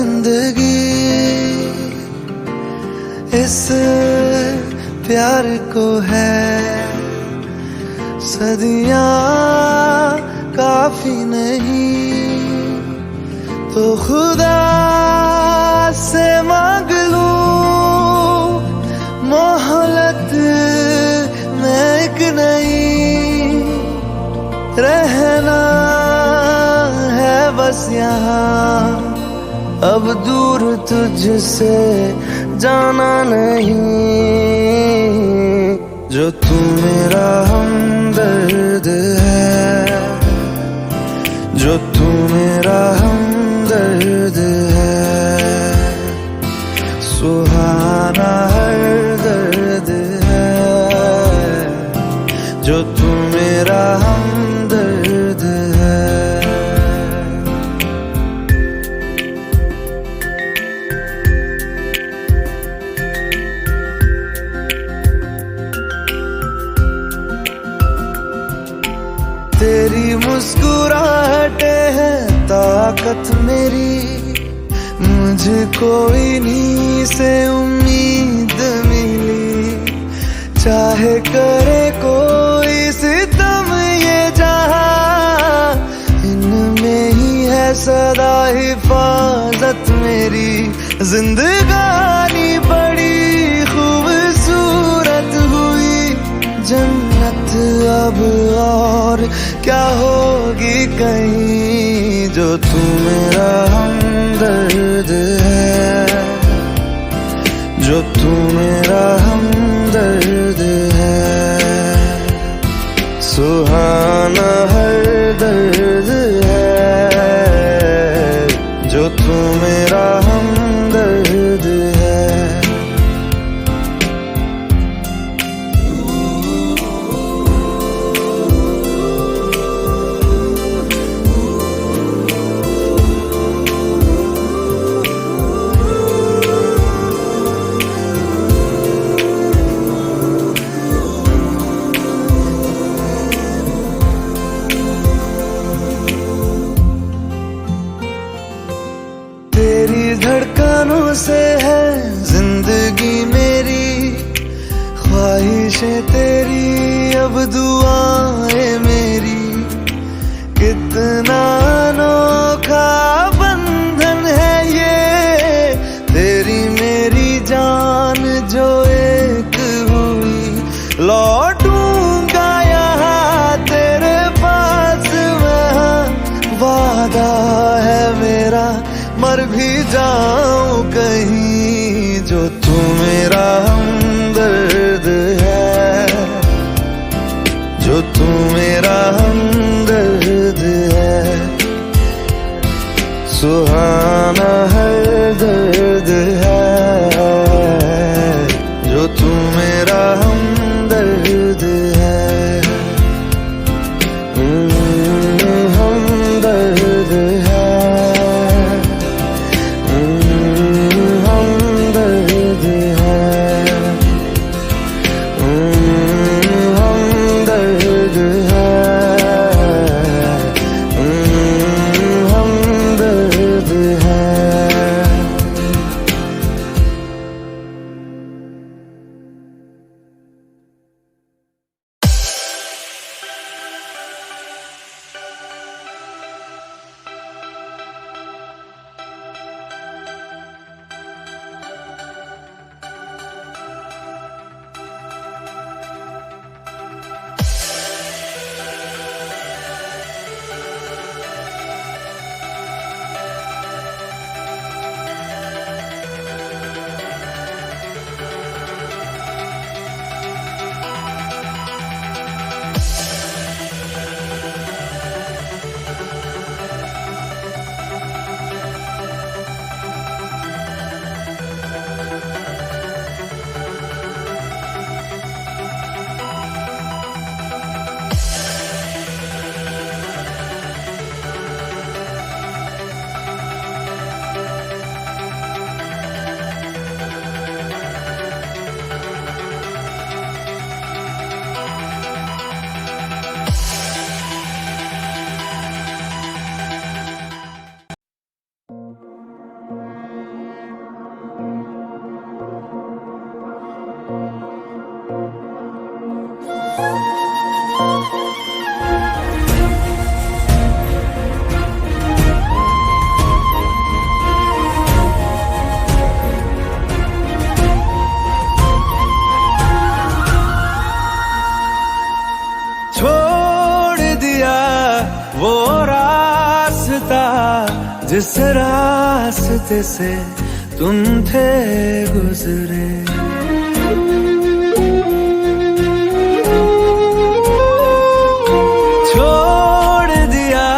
जिंदगी इस प्यार को है सदियां काफी नहीं तो खुदा से मांग लूं मोहलत में एक नहीं रहना है बस यहाँ अब दूर तुझसे जाना नहीं जो तू मेरा हमदर्द है जो तू मेरा हमदर्द है सुहाना हर दर्द है जो तू मेरा हमदर्द है। तेरी मुस्कुराहटे है ताकत मेरी मुझको इन्हीं से उम्मीद मिली चाहे करे कोई सितम ये जहां इनमें ही है सदा हिफाजत मेरी जिंदगानी बड़ी खूबसूरत हुई जन्नत अब और क्या होगी कहीं जो तू मेरा हमदर्द है जो तू मेरा हमदर्द है सुहाना हर दर्द है जो तू मेरा हमदर्द है। तेरी धड़कनों से है जिंदगी मेरी ख्वाहिशें तेरी अब दुआएं मेरी कितना अनोखा बंधन है ये तेरी मेरी जान जो एक हुई लौटूंगा यहाँ तेरे पास मैं वादा है मेरा मर भी जाऊं कहीं जो तू मेरा हमदर्द है जिस रास्ते से तुम थे गुजरे। छोड़ दिया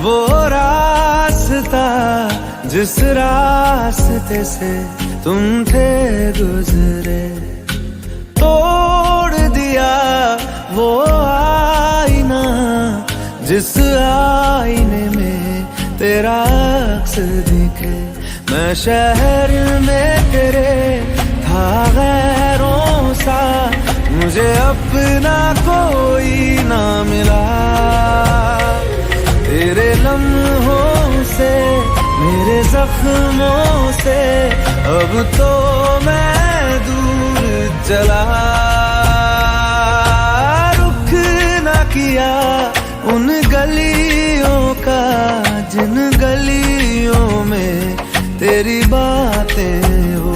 वो रास्ता जिस रास्ते से तुम थे गुजरे। तोड़ दिया वो आईना जिस आईने में तेरा अक्स दिखे। मैं शहर में तेरे था गैरों सा, मुझे अपना कोई ना मिला। तेरे लम्हों से मेरे जख्मों से अब तो मैं दूर चला। रुख ना किया उन गलियों का जिन गलियों में तेरी बातें हो।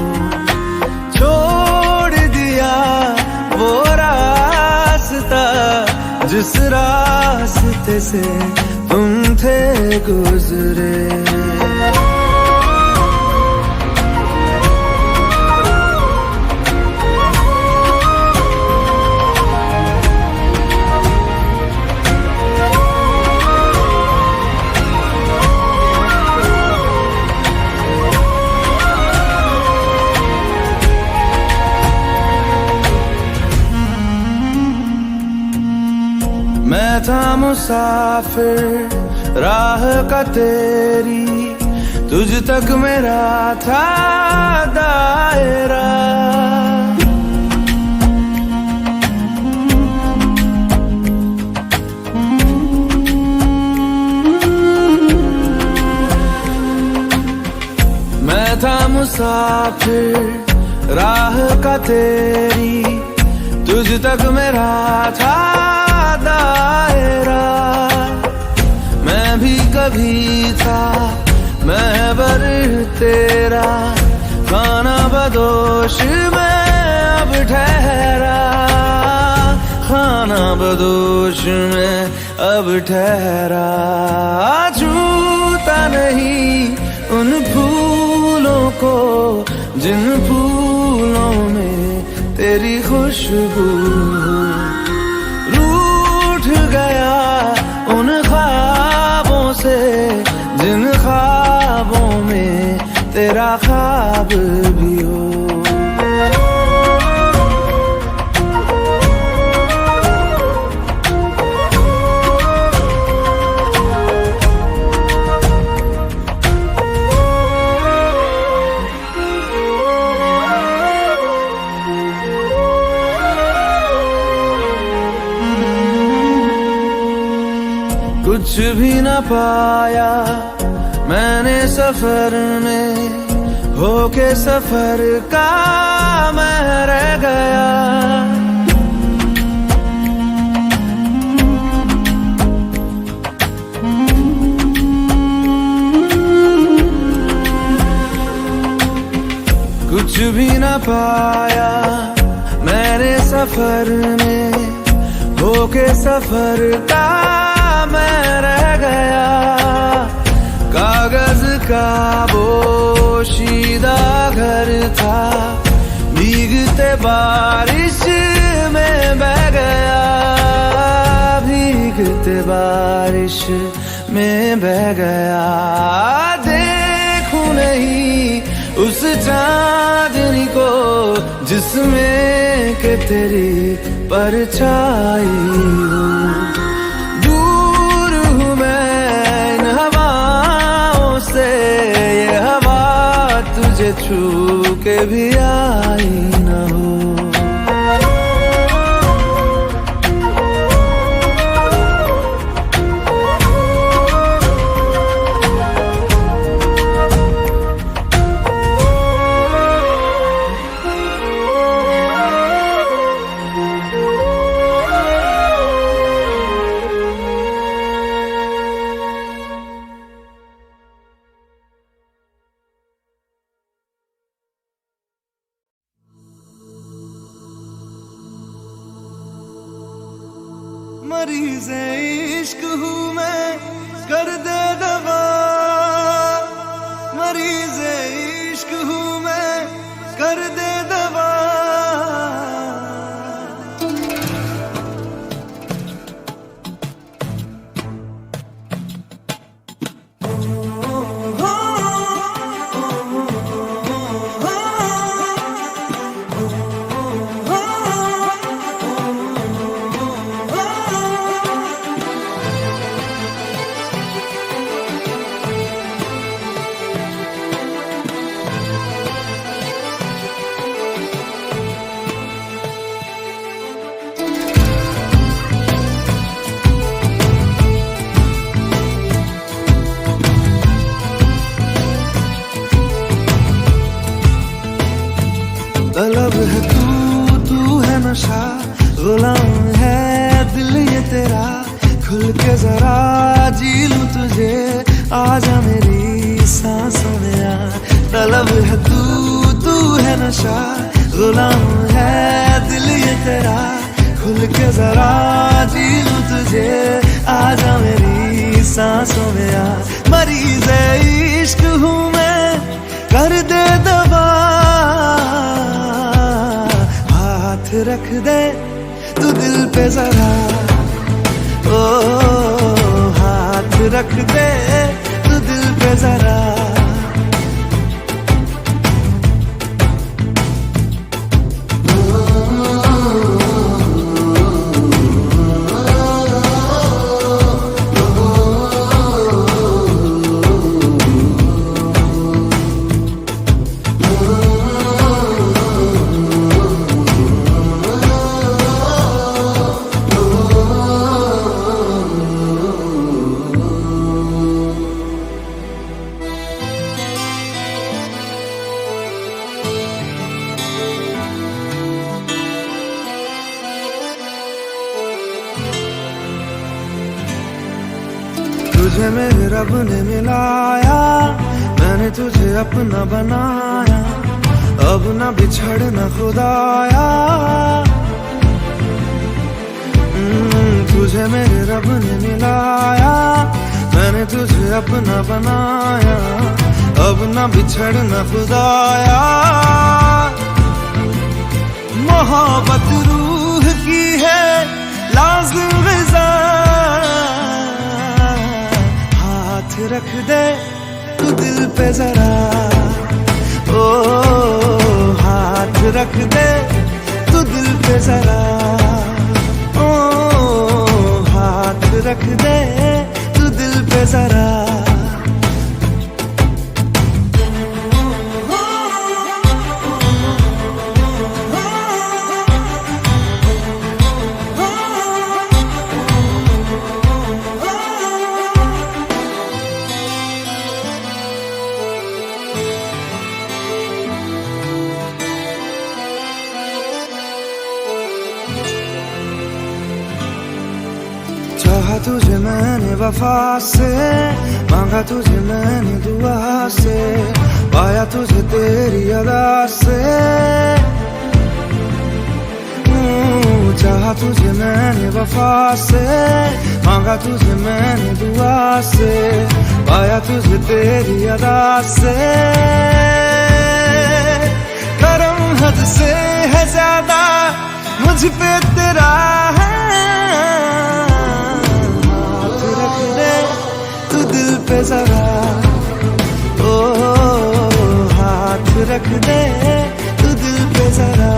छोड़ दिया वो रास्ता जिस रास्ते से तुम थे गुजरे। मैं था मुसाफिर राह का तेरी, तुझ तक मेरा था दायरा। मैं था मुसाफिर राह का तेरी, तुझ तक मेरा था दायरा। मैं भी कभी था महबर तेरा, खाना बदोश मैं अब ठहरा। खाना बदोश मैं अब ठहरा। छूता नहीं उन फूलों को जिन फूलों में तेरी खुशबू। रूठ गया उन ख्वाबों से जिन ख्वाबों में तेरा ख्वाब भी हो। कुछ भी न पाया मैंने सफर में, होके सफर का मैं रह गया। कुछ भी न पाया मैंने सफर में, होके सफर का मैं रह गया। कागज का बोशीदा घर था, भीगते बारिश में बह गया। भीगते बारिश में बह गया। देखूं नहीं उस चांदनी को जिसमें के तेरी परछाई हो। छू के भी आई न हो। मरीज़ इश्क हूँ मैं, कर दे दवा कर दे दवा। तलब है तू है नशा, गुलाम है दिल ये तेरा। खुल के जरा जी लूं तुझे, आजा मेरी सांसों में आ। तलब है तू है नशा, गुलाम है दिल ये तेरा। खुल के जरा जी लूं तुझे, आजा मेरी सांसों में आ। मरीज इश्क हूँ मैं, कर दे दवा। हाथ रख दे तू दिल पे जरा, ओ हाथ रख दे तू दिल पे जरा। तुझे मेरे रब ने मिलाया, मैंने तुझे अपना बनाया। अब ना बिछड़ना खुदाया, तुझे मेरे रब ने मिलाया। मैंने तुझे अपना बनाया, अब ना बिछड़ना खुदाया। मोहब्बत रूह की है लाज़िम ग़िज़ा। हाथ रख दे तू दिल पे जरा, ओ हाथ रख दे तू दिल पे जरा। ओ हाथ रख दे तू दिल पे जरा। चाहा तुझे मैंने वफा से, मांगा तुझे मैंने दुआ से। पाया तुझे तेरी अदा से, चाहा तुझे मैंने वफा से। मांगा तुझे मैंने दुआ से, पाया तुझे तेरी अदा से। करम हद से है ज्यादा मुझ पे तेरा है। दिल पे जरा, ओ हाथ रख दे तू दिल पे जरा।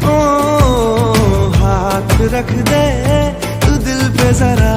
ओ हाथ रख दे तू दिल पे जरा।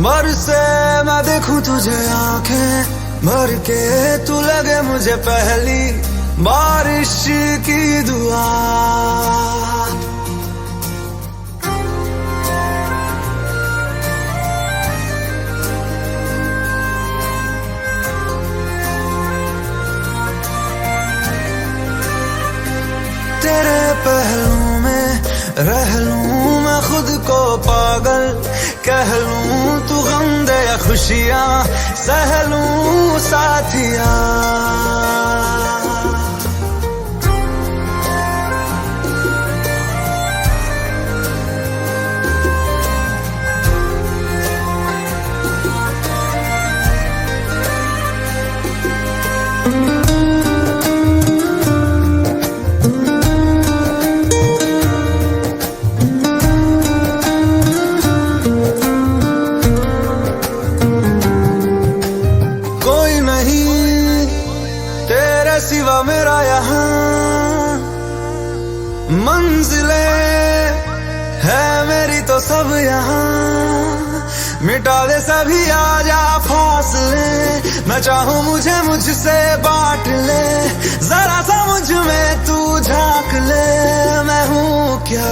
बरसे मैं देखूं तुझे आंखें भर के, तू लगे मुझे पहली बारिश की दुआ। तेरे पहलू में रह लूं मैं खुद को पागल, कह लूं तू गम दे या खुशियां सह लूं साथिया। सिवा मेरा यहाँ मंजिलें है मेरी तो सब यहाँ, मिटा दे सभी आजा फासले, मैं चाहूँ मुझे मुझसे बांट ले, जरा सा मुझ में तू झांक ले, मैं हूँ क्या।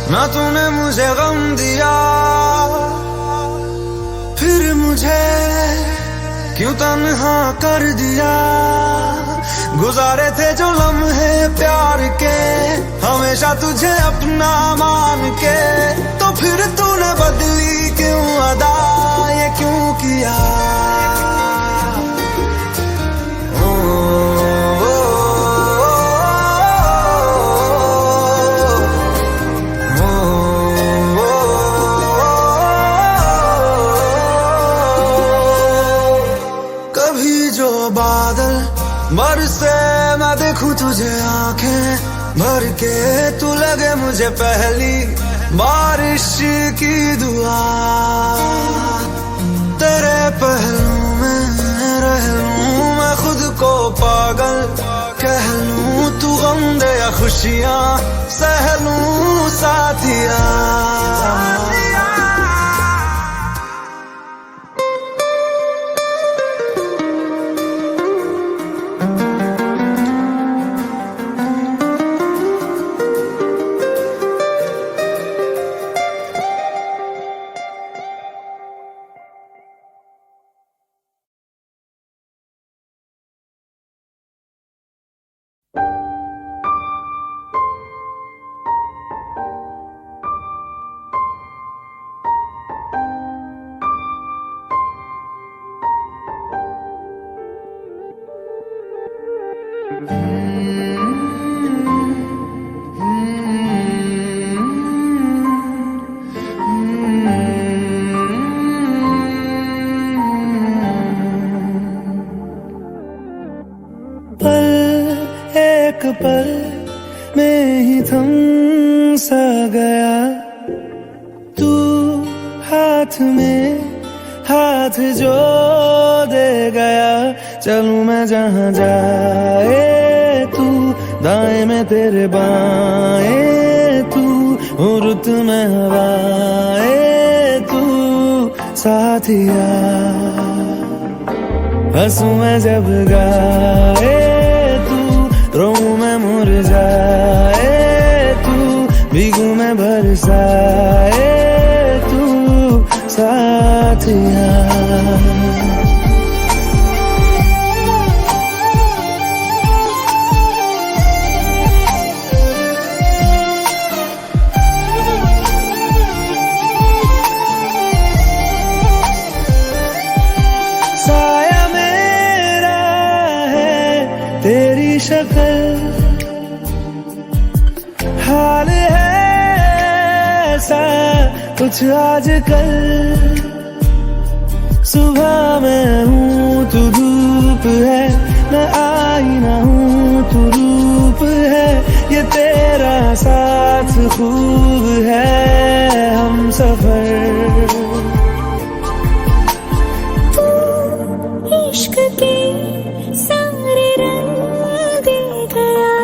ना तूने मुझे गम दिया, फिर मुझे क्यों तन्हा कर दिया। गुजारे थे जो लम्हे प्यार के, हमेशा तुझे अपना मान के, तो फिर तूने बदली क्यों अदा, ये क्यों किया। बादल बरसे मैं देखूं तुझे आंखें भर के, तू लगे मुझे पहली बारिश की दुआ। तेरे पहलू में रह लूं मैं खुद को पागल, कह लूं तू गम दे या खुशियां सह लूं साथिया। पल एक पल में ही थम सा गया, तू हाथ में हाथ जो दे गया। चलूं मैं जहाँ जाए तू, दाएं में तेरे बाएं तू, रुत में हवाएं तू साथिया। हंसूं मैं जब गाए तू, रोऊं मैं मुरझाए तू, भीगूं मैं बरसाए तू साथिया। सा कुछ आजकल। सुबह मैं हूँ तू धूप है, मैं आईना हूँ तू रूप है, ये तेरा साथ खूब है हम सफर। तू इश्क के सारे रंग दे गया,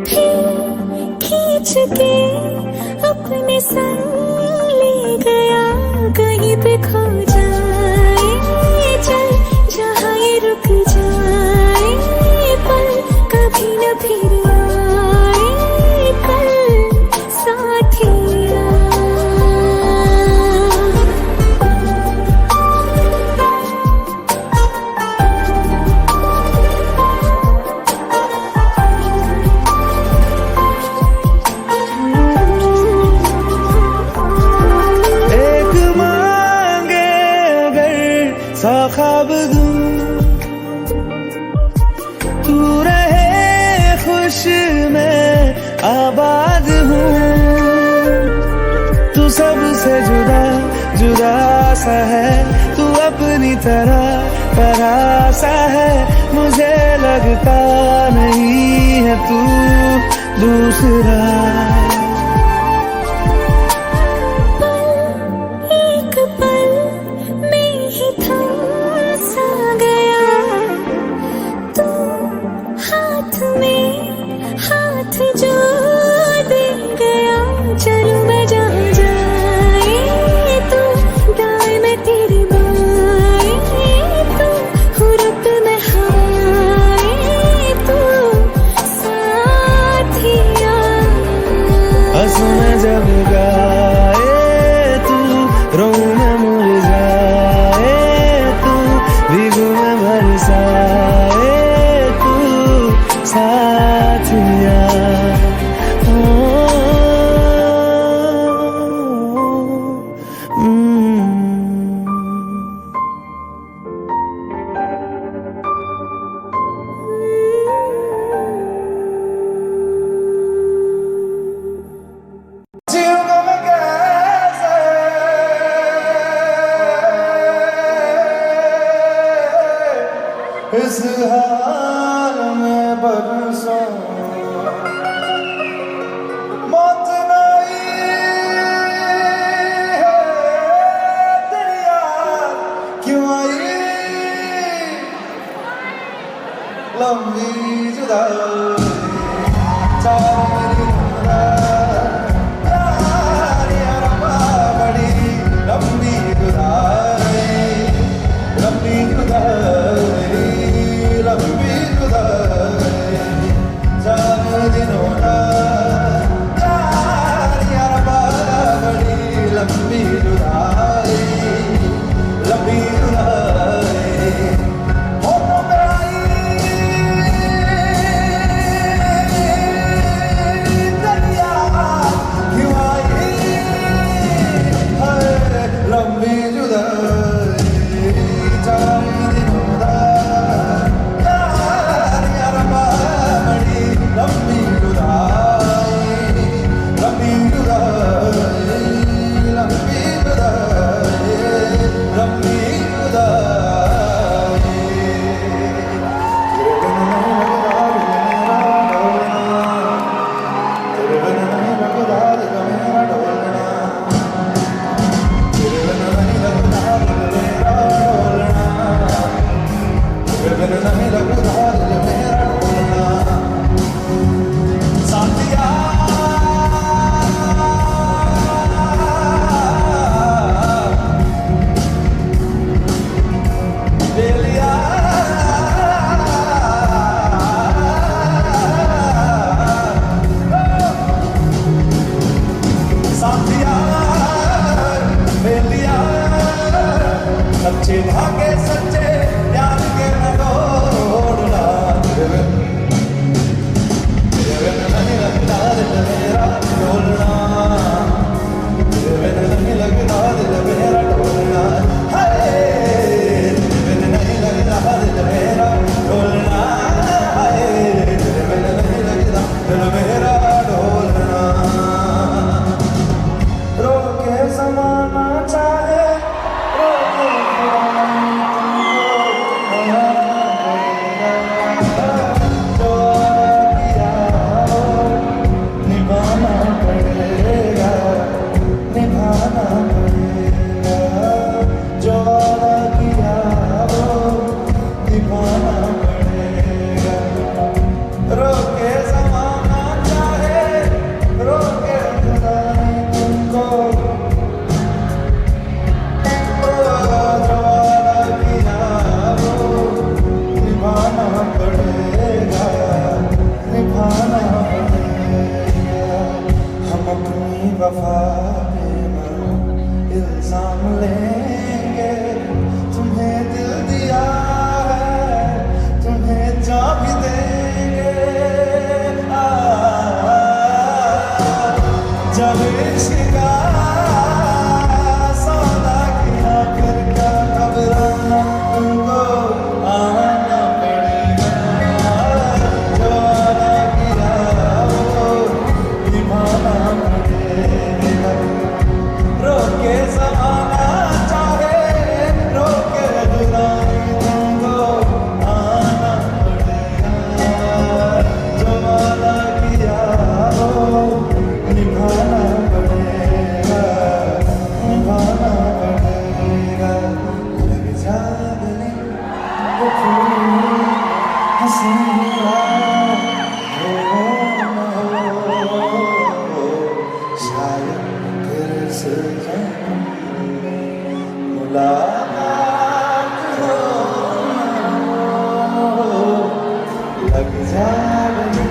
फिर खींच के अपने संग ले गया। कहीं पे खो जाए चल जहाँ ये रुक जाए पल, कभी न फिर आए कल साथिया। एक मांगे अगर सौ ख्वाब दूं, तू रहे खुश मैं आबाद हूँ। तू सबसे जुदा जुदा सा है, तू अपनी तरह सा है, मुझे लगता नहीं है तू दूसरा। एक पल में ही थम सा गया, तू हाथ में हाथ जो दे गया। चलूं मैं जहाँ जाए तू दाएं मैं तेरे बाएं, तू हूँ रुत मैं हवाएं, तू साथिया। हंसू मैं जब गाए तू, रोऊं मैं मुरझाए तू, भीगू मैं बरसाए तू साथिया। जीऊंगा मैं कैसे इस हाल में बरसों, मौत नहीं है तेरी याद क्यों आई, लंबी जुदाई चार मेरी लंबी जुदाई, लंबी जुदाई, लंबी जुदाई, चार दिनों का चार यार बड़ी लंबी जुदाई, लंबी जुदाई। होठों पे आई हम अपनी वफा पे ना इल्जाम लेंगे। तुम्हें दिल दिया है, तुम्हें जा भी देंगे। जब इश्क का सौदा किया फिर क्या घबराना, तुमको आना पड़ेगा। जो वादा किया वो निभाना पड़ेगा। रोके ज़माना चाहे रोके जुदाई, तुमको आना पड़ेगा। जो वादा किया वो निभाना पड़ेगा, निभाना पड़ेगा। लग जा गले वो फूल हसीना, शायद फिर से जन्म मुलाकात हो ना हो। लग जा गले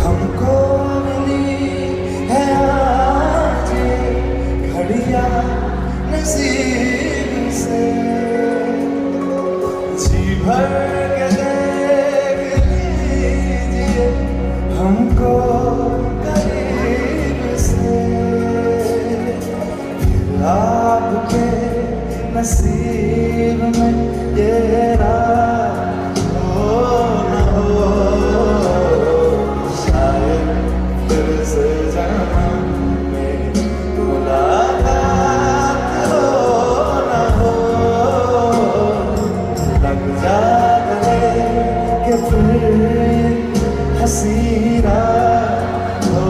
हमको मिली है आज घड़ियां नसीब से। जी भर के देख लीजिए हमको करीब से। फिर आपके नसीब में ये रात हो न हो। शायद फिर से जन्म में मुलाकात हो न हो। लग जा गले कि फिर हसीना हो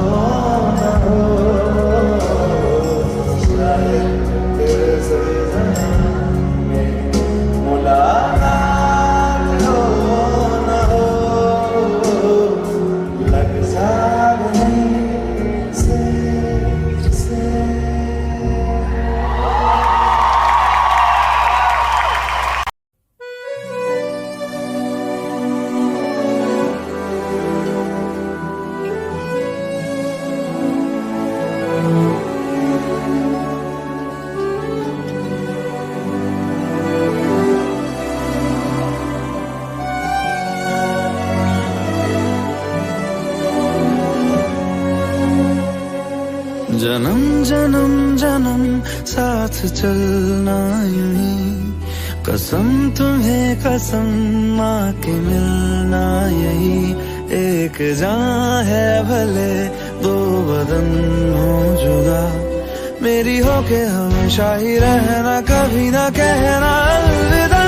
न हो। शायद फिर से जन्म में मुलाकात हो न हो। लग जा गले से। जन्म जन्म जन्म साथ चलना यूं, कसम तुम्हें कसम माँ के मिलना यही। एक जान है भले दो बदन हो जुदा, मेरी हो के हमेशा ही रहना, कभी ना कहना अलविदा।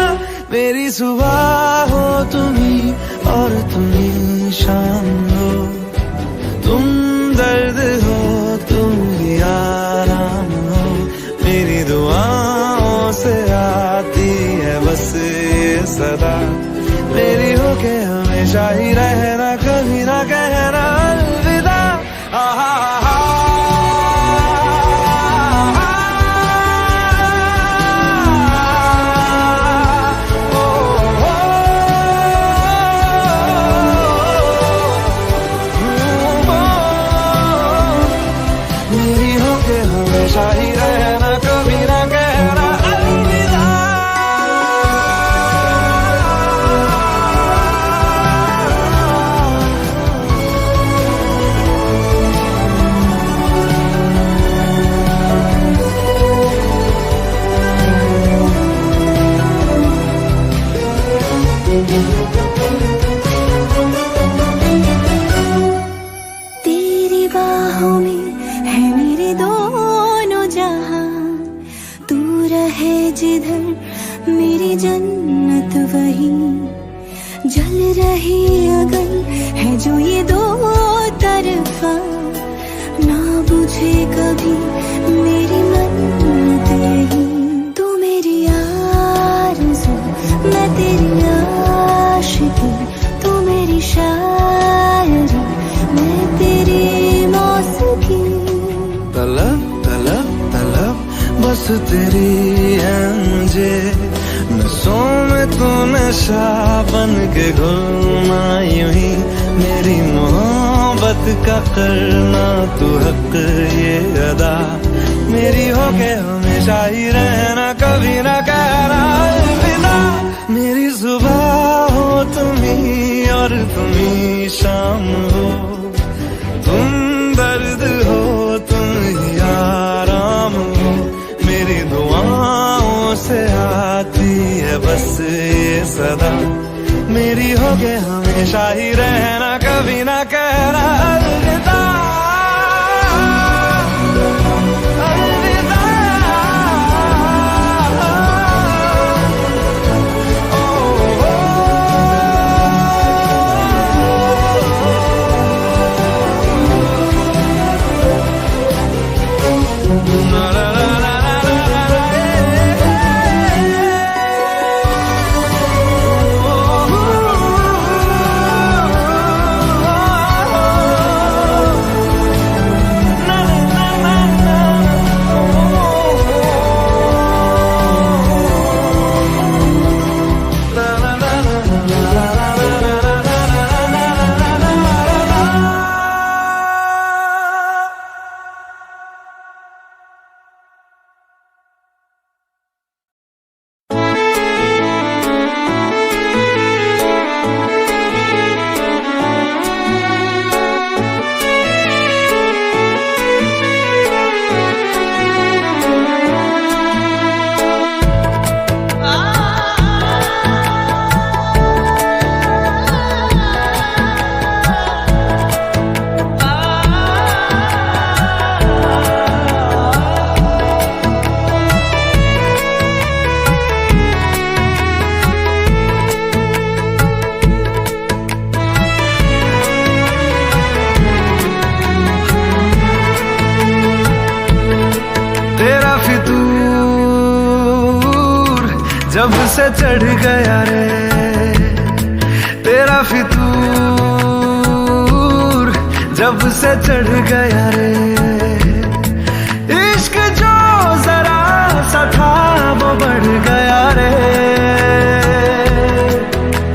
मेरी सुबह हो तुम्ही और तुम्ही शाम हो, तुम दर्द हो तुम ही आराम हो। मेरी दुआओं से आती है बस ये सदा, मेरी हो के हमेशा ही रहना, कभी ना कहना अलविदा। मेरी हो के हमेशा ही रहना, कभी ना कहना अलविदा। तेरी बाहों में है मेरे दोनों जहां, तू रहे जिधर मेरी जन्नत वहीं। जल रही अगर है जो ये दो तरफा, ना बुझे कभी मेरी मन्नत यही। तू मेरी आरज़ू मैं तेरी आशिकी, तू मेरी शायरी तेरी है मुझे, नसों में तू नशा बन के घुलना यूं ही, मेरी मोहब्बत का करना तू हक ये अदा, मेरी होके हमेशा ही रहना, कभी ना कहना अलविदा। मेरी सुबह हो तुम ही और तुम ही शाम हो, तुम दर्द हो तुम ही आराम हो, मेरी दुआओं से आती है बस ये सदा, मेरी होके हमेशा ही रहना, कभी ना कहना अलविदा। जब से चढ़ गया रे तेरा फितूर, जब से चढ़ गया रे इश्क जो जरा सा था वो बढ़ गया रे,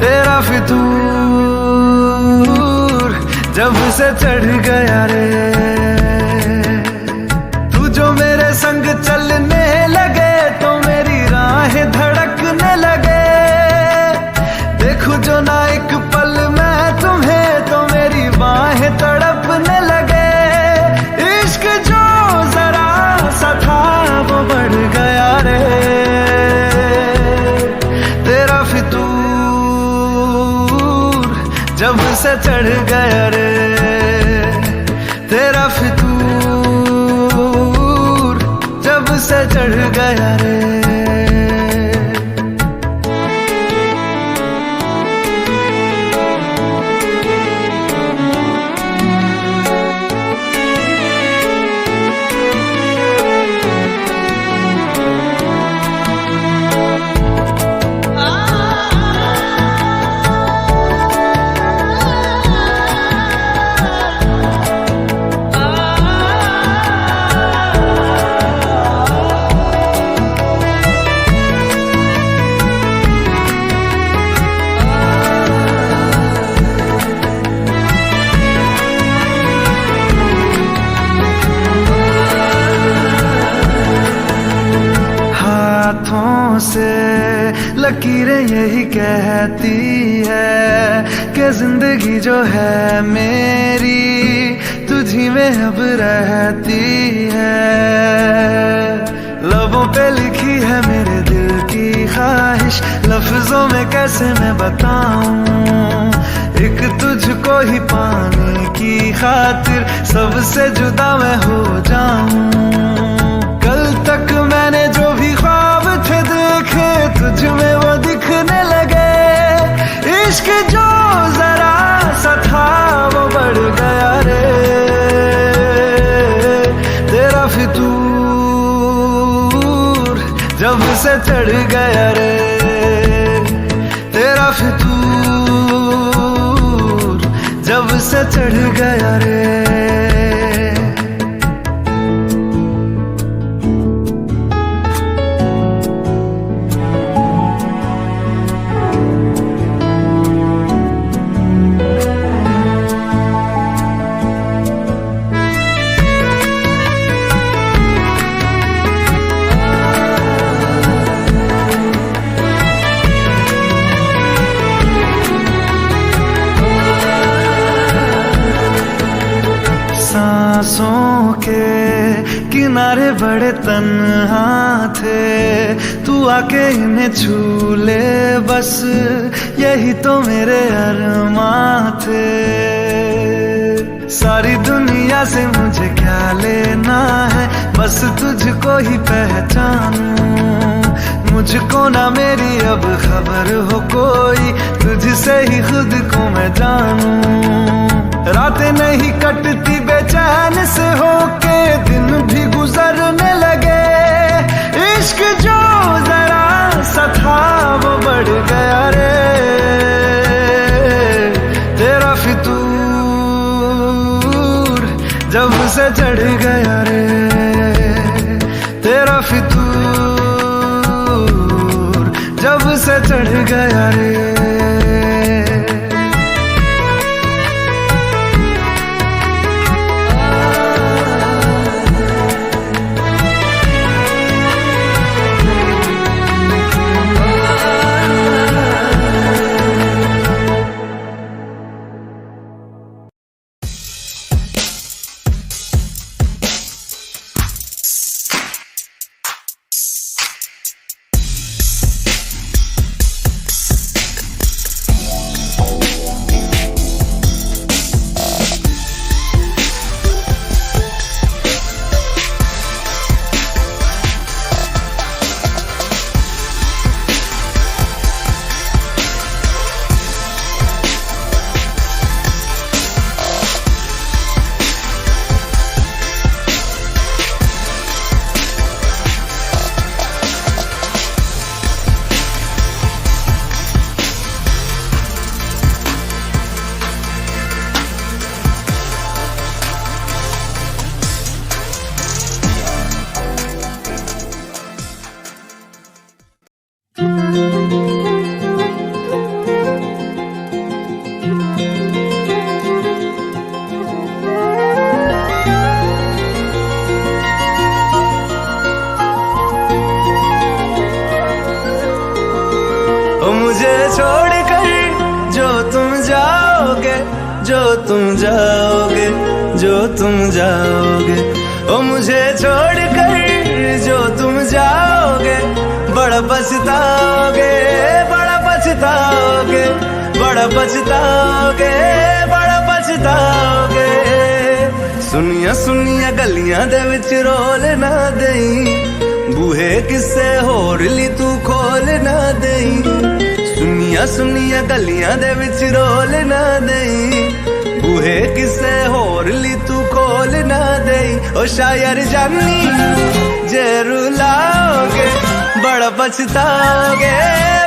तेरा फितूर जब से चढ़ गया रे, तू जो मेरे संग चलने लगे तो मेरी राहें धड़कने लगे, देखूं जो ना एक पल मैं तुम्हें तो मेरी बाहें तड़पने लगे, इश्क जो जरा सा था वो बढ़ गया रे, तेरा फितूर जब से चढ़ गया रे, तेरा फितूर जब से चढ़ गया रे। हाथों से लकीरें यही कहती है कि जिंदगी जो है मेरी तुझी में अब रहती है, लबों पे लिखी है मेरे दिल की ख्वाहिश, लफ्जों में कैसे मैं बताऊं, एक तुझको ही पाने की खातिर सबसे जुदा मैं हो जाऊं, कल तक मैंने जो भी ख्वाब थे देखे तुझ में वो दिखने लगे, इश्क जो जरा सा था वो बढ़ गया रे, तेरा फितूर जब से चढ़ गया रे, तेरा फितूर जब से चढ़ गया रे। सांसों के किनारे बड़े तन्हा थे, तू आके इन्हें छू ले बस, यही तो मेरे अरमां थे। सारी दुनिया से मुझे क्या लेना है, बस तुझको ही पहचानूं। मुझको ना मेरी अब खबर हो कोई, तुझसे ही खुद को मैं जानूं। रातें नहीं कटती बेचैन से होके, दिन भी गुजरने लगे। इश्क जो जरा सा था वो बढ़ गया रे, तेरा फितूर जब से चढ़ गया रे, तेरा फितूर जब से चढ़ गया रे। मुझे छोड़कर जो तुम जाओगे, जो तुम जाओगे, जो तुम जाओगे, ओ मुझे छोड़कर जो तुम जाओगे, बड़ा पछताओगे, बड़ा पछताओगे, बड़ा पछताओगे, बड़ा पछताओगे। सुनिया सुनिया गलियां दे विच रोल ना देई, बूहे किसे होर ली तू खोल ना देई। सुनिया सुनिया गलियां दे विच रोल ना देई, बूहे किसे होर ली तू खोल ना देई। ओ शायर जानी जे रुलाओगे, बड़ा पछताओगे,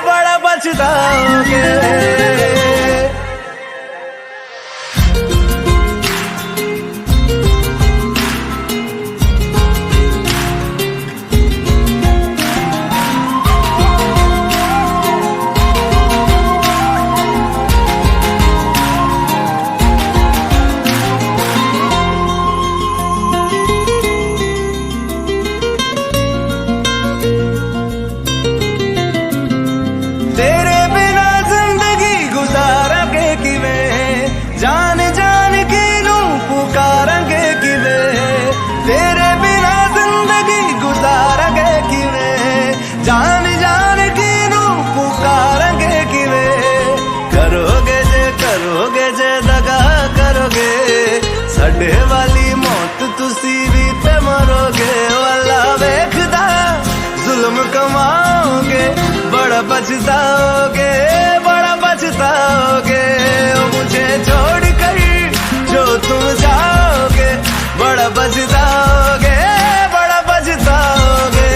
बड़ा पछताओगे। साडे वाली मौत तुसी भी ते मरोगे, वाला वेखदा जुल्म कमाओगे, बड़ा पछताओगे, बड़ा पछताओगे। मुझे छोड़ कर जो तुम जाओगे, बड़ा पछताओगे, बड़ा पछताओगे।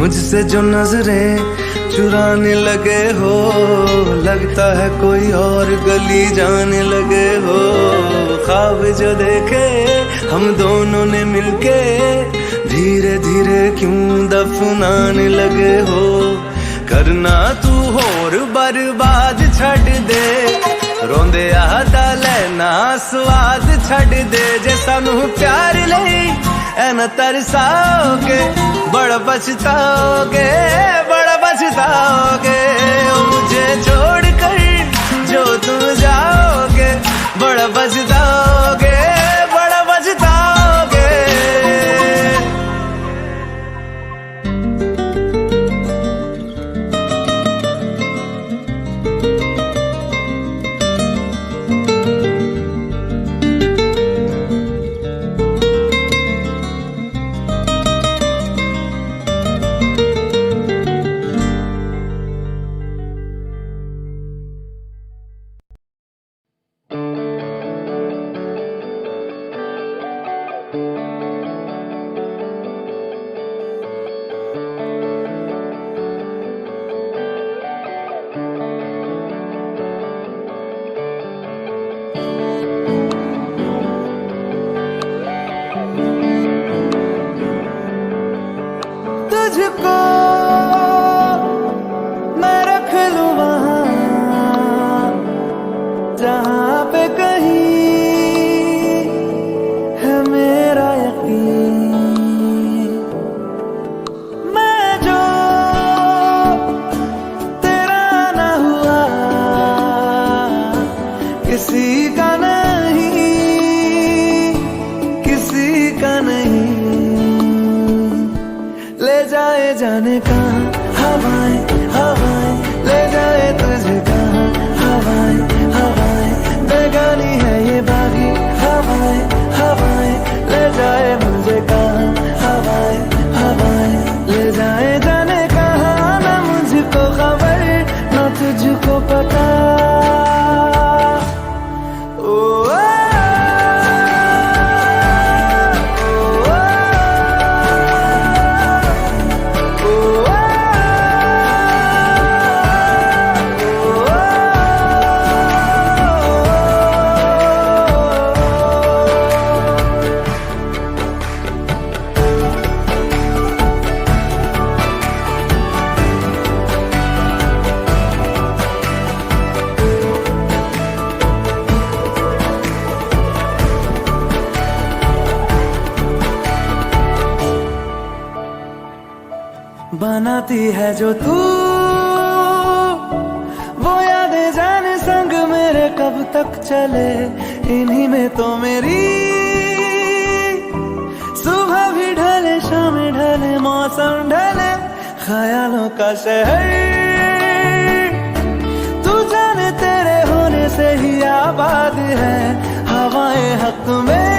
मुझसे जो नजरें चुराने लगे हो, लगता है कोई और गली जाने लगे हो। ख्वाब जो देखे हम दोनों ने मिलके, धीरे धीरे क्यों दफनाने लगे हो, करना तू होर बर्बाद छड़ दे, रोंदे आदा लेना स्वाद छड़ दे, जे सानू प्यार लई ऐना तरसाओगे, बड़ा पछताओगे, बड़ा पछताओगे, मुझे छोड़ कर जो तुम जाओगे, बड़ा पछताओगे, बड़ा पछताओगे। तुझको मैं रख लूं वहां जहां पे कहीं है मेरा यकीन, मैं जो तेरा ना हुआ किसी का नहीं, किसी का नहीं, ले जाए जाने कहाँ हवाएं हवाएं, ले जाए तुझे कहाँ हवाएं हवाएं, बेगानी है ये बागी हवाएं हवाएं, ले जाए मुझे कहाँ हवाएं हवाएं, ले जाए जाने कहाँ, ना मुझको खबर ना तुझको पता। बनाती है जो तू वो यादें जाने संग मेरे कब तक चले, इन्हीं में तो मेरी सुबह भी ढले शाम ढले मौसम ढले, ख्यालों का शहर तू जाने तेरे होने से ही आबाद है, हवाएं हक में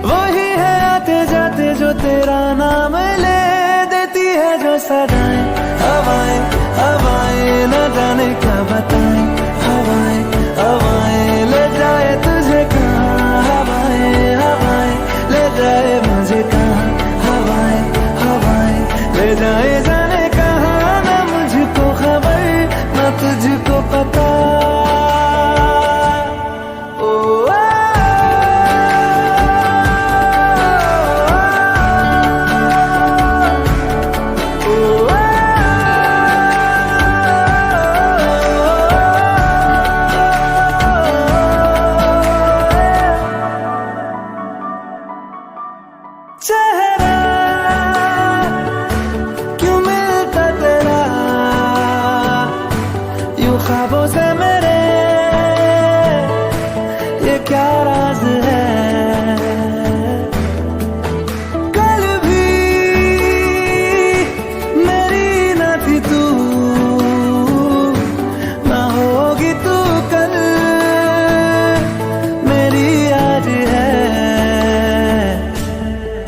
वही है आते जाते जो तेरा नाम ले देती है जो सदाएं, हवाएं हवाएं न जाने क्या बताएं, हवाएं हवाएं ले जाए तुझे कहाँ, हवाएं हवाएं ले जाए मुझे कहाँ, हवाएं हवाएं ले जाए जाने कहाँ, ना मुझको खबर ना तुझको पता। चेहरा क्यों मिलता तेरा यूं ख्वाबों से मेरे, ये क्या राज है, कल भी मेरी न थी तू, ना होगी तू कल मेरी आज है,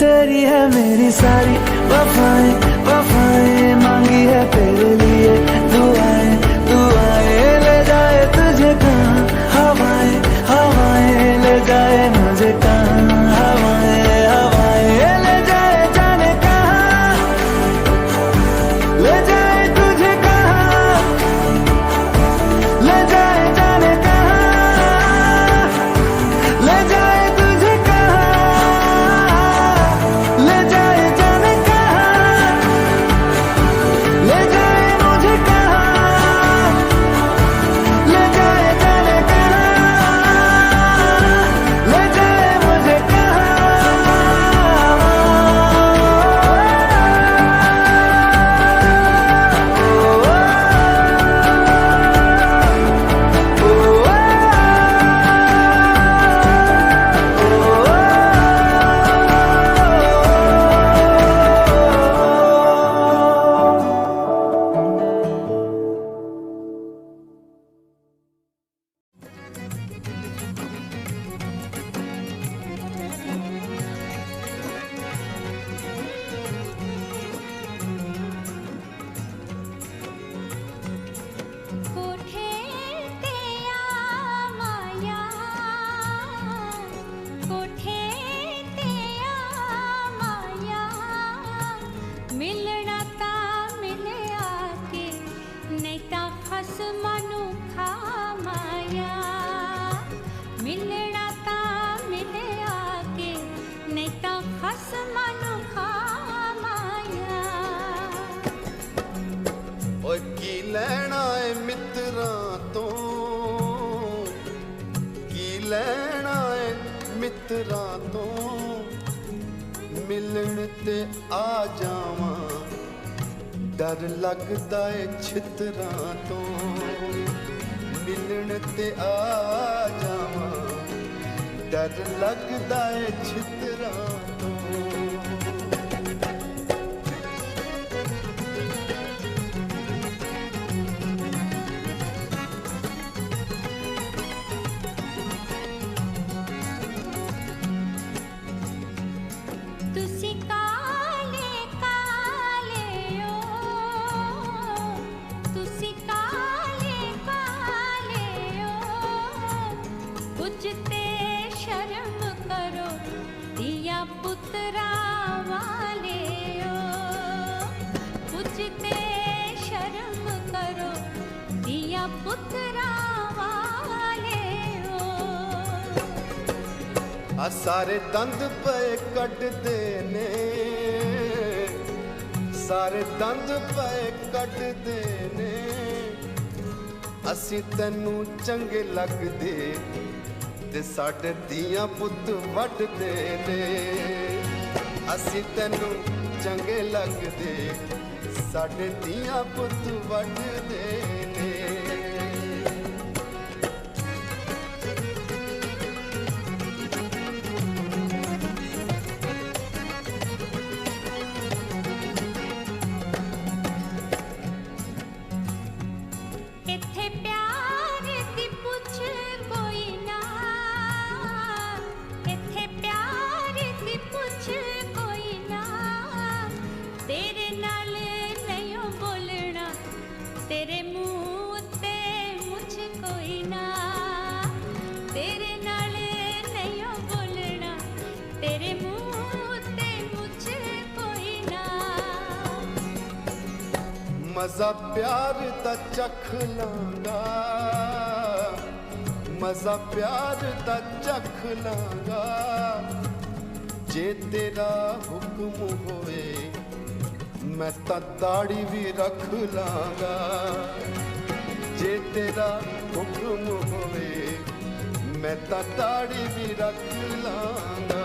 तेरी है मेरी सारी वफाएं वफाएं, मांगी है तेरे लिए दुआएं दुआएं, ले जाए तुझे कहाँ, हवाएं हवाएं ले जाए मुझे कहाँ, हवाएं हवाएं ले जाए जाने कहाँ, ले जाए तुझे कहाँ, ले जाए जाने कहाँ, ले जाए तुझे कहाँ, मिलन ते आ जावां डर लगदा ए छितरां तो मिलन ते आ जावां डर लगदा ए छितरां तो आ सारे दंद पे कटदे ने सारे दंद पे कटदे ने असी तैनू चंगे लगदे ते साडे दियां पुत्त वड्डदे ने असी तैनू चंगे लगदे साडे दियां पुत्त वड्डदे ने मजा प्यार दा चख लांगा मजा प्यार दा चख लांगा जे तेरा हुक्म होए मैं तां दाढ़ी भी रख लांगा जे तेरा हुक्म होए मैं तां दाढ़ी भी रख लांगा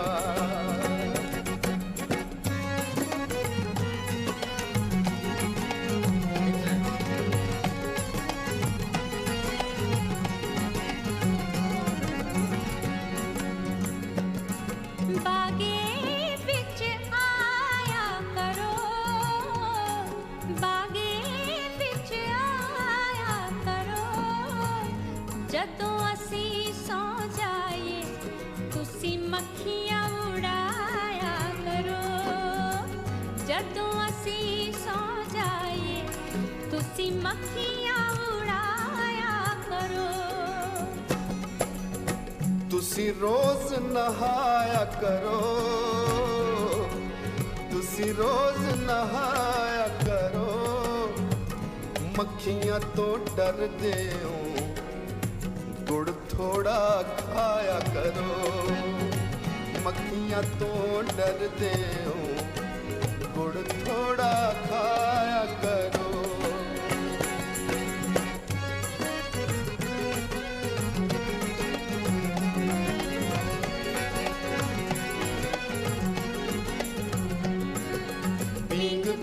तुसी रोज नहाया करो तुसी रोज नहाया करो मक्खियां तो डर दे गुड़ थोड़ा खाया करो मक्खियां तो डर दे गुड़ थोड़ा खाया करो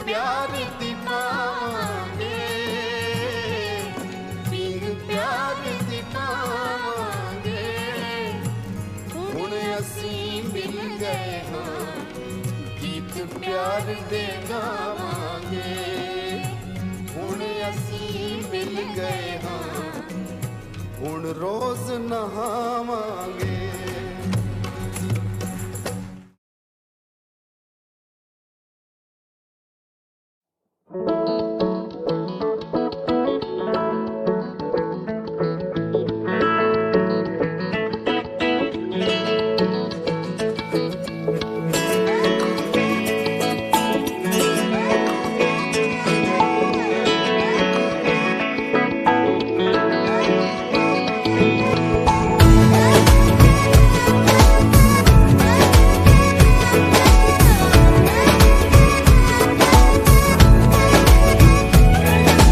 प्यार दी पावांगे पीर प्यार दी पावांगे हुण असीं मिल गए हां गीत प्यार दे गावांगे हुण असीं मिल गए हां हुण रोज नहावांगे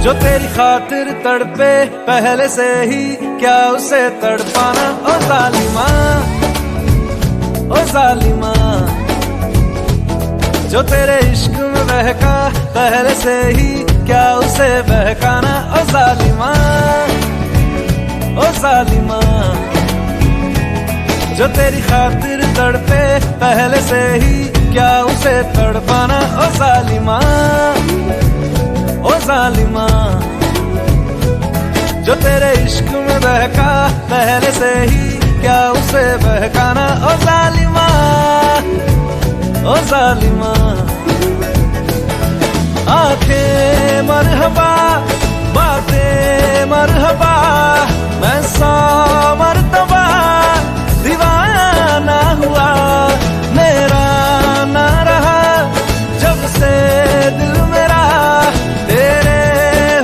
जो तेरी खातिर तड़पे पहले से ही क्या उसे तड़पाना ओ जालिमा जो तेरे इश्क में बहका पहले से ही, क्या उसे बहकाना। ओ जालिमा, ओ जालिमा, जो तेरी खातिर तड़पे पहले से ही, क्या उसे तड़पाना। ओ जालिमा, ओ जालिमा, जो तेरे इश्क में बहका पहले से ही, क्या उसे बहकाना। ओ जालिमा, ओ जालिमा, आंखें मरहबा, बातें मरहबा, मैं 100 मरतबा दीवाना हुआ। मेरा ना रहा जब से दिल मेरा, तेरे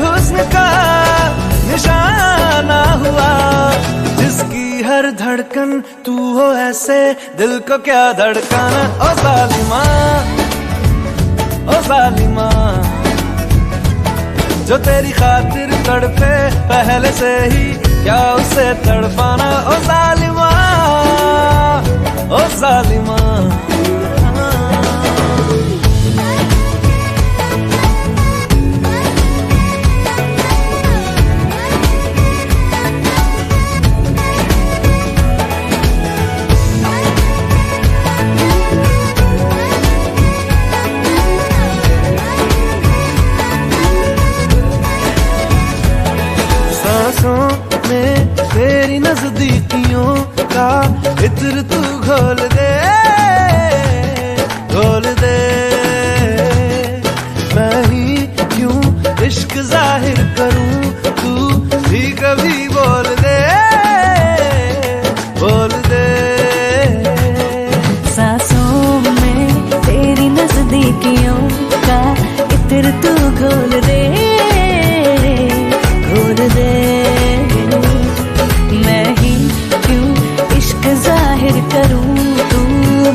हुस्न का निशाना हुआ। जिसकी हर धड़कन तू हो ऐसे, दिल को क्या धड़काना। ओ जालिमा, ओ जालिमा, जो तेरी खातिर तड़पे पहले से ही, क्या उसे तड़पाना। ओ जालिमा, ओ जालिमा। में तेरी नजदीकियों का इत्र तू घोल दे, घोल दे। मैं ही क्यों इश्क जाहिर करूं, तू भी कभी बोल दे, बोल दे। सांसों में तेरी नजदीकियों का इत्र तू घोल दे, घोल दे। मैं ही क्यों इश्क जाहिर करूं, तू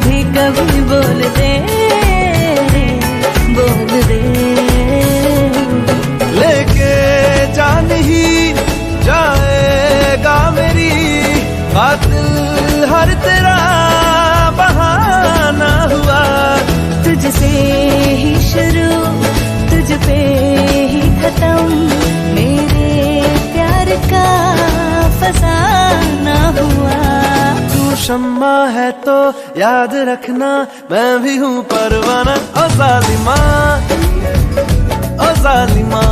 भी कभी बोल दे, बोल दे। लेके जान ही जाएगा मेरी, कातिल हर तेरा बहाना हुआ। तुझसे ही शुरू, तुझ पे ही खत्म, मेरे प्यार का फसाना हुआ। तू शम्मा है तो याद रखना, मैं भी हूँ परवाना। ओ जालिमा, ओ जालिमा,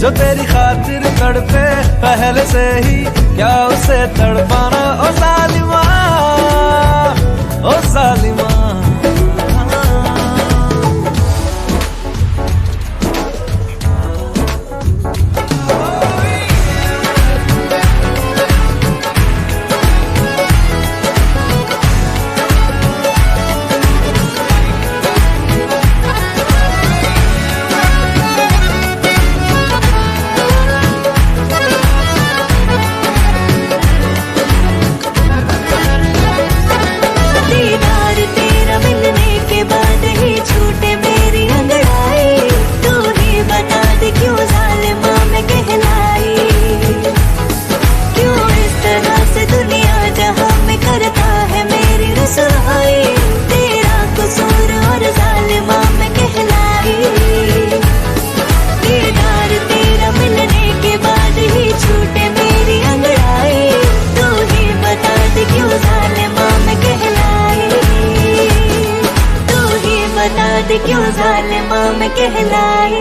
जो तेरी खातिर तड़पे पहले से ही, क्या उसे तड़पाना। ओ जालिमा, ओ जालिमा। क्यों जालिमा मैं कहलाई।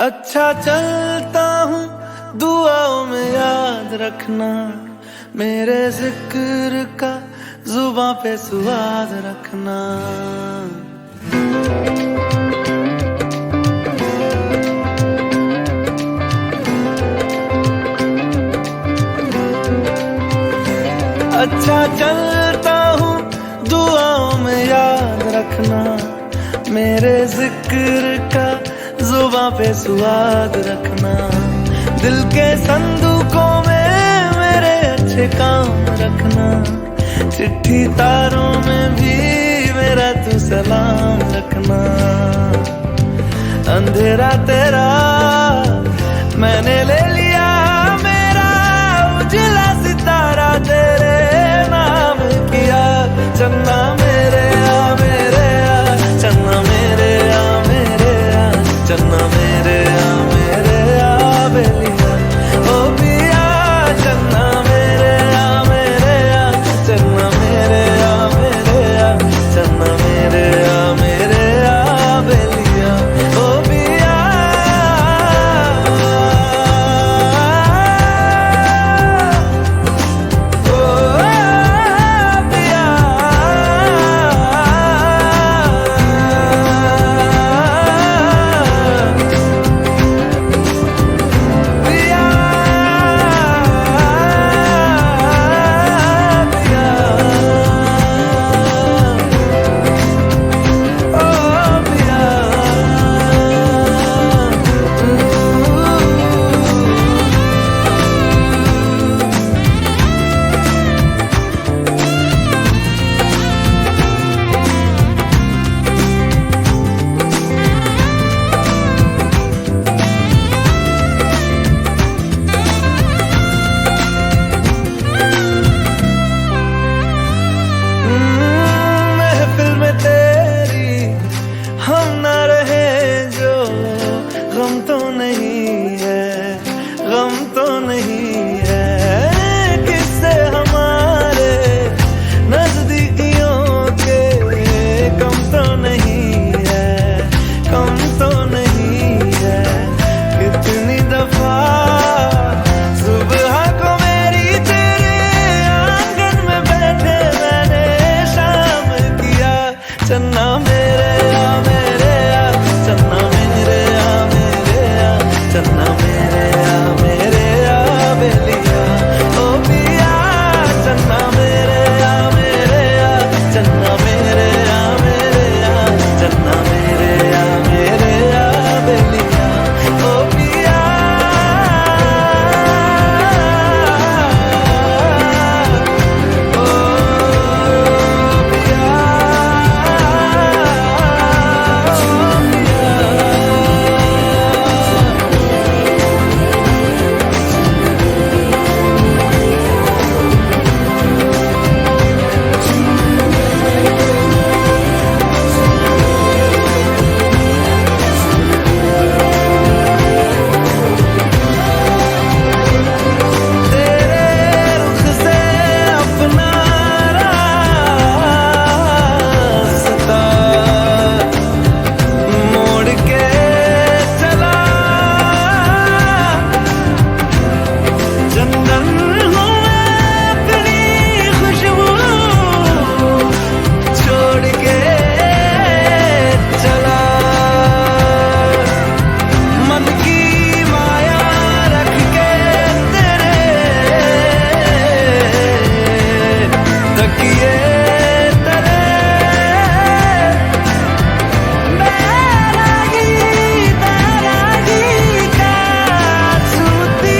अच्छा चलता हूँ दुआओं में याद रखना, मेरे जिक्र का जुबां पे स्वाद रखना। अच्छा चलता हूँ दुआओं में याद रखना, मेरे जिक्र का जुबां पे स्वाद रखना, दिल के संदूकों में मेरे अच्छे काम रखना, चिट्ठी तारों में भी मेरा तू सलाम रखना। अंधेरा तेरा मैंने ले लिया, मेरा उजला सितारा तेरे नाम किया। चन्ना मेरे आ मेरे आ, चन्ना मेरे आ मेरे आ, चन्ना मेरे आ मेरे आ बेलिया ओ पिया। चन्ना मेरे आ मेरे आ, चन्ना मेरे आ मेरे आ, चन्ना मेरे आ मेरे आ बेलिया ओ पिया। महफिल में तेरी हम ना रहे जो, गम तो नहीं है, गम तो नहीं है। किससे हमारे नजदीकियों के कम तो नहीं है, कम तो नहीं है। कितनी दफा सुबह को मेरी तेरे आंगन में बैठे मैंने शाम किया। चन्ना मेरे आ मेरे आ, चन्ना मेरे आ मेरे आ, चन्ना मेरे आ मेरे आ बेलिया ओ पिया। चन्ना मेरे आ मेरे आ, चन्ना मेरे आ मेरे आ, चन्ना मेरे आ मेरे आ बेलिया ओ पिया। ओ पिया, तेरे रुख से अपना रास्ता मोड़ के चला। चंदन हूँ अपनी खुशबू छोड़ के चला। मन की माया रख के तेरे तकिए तले बैरागी का सूती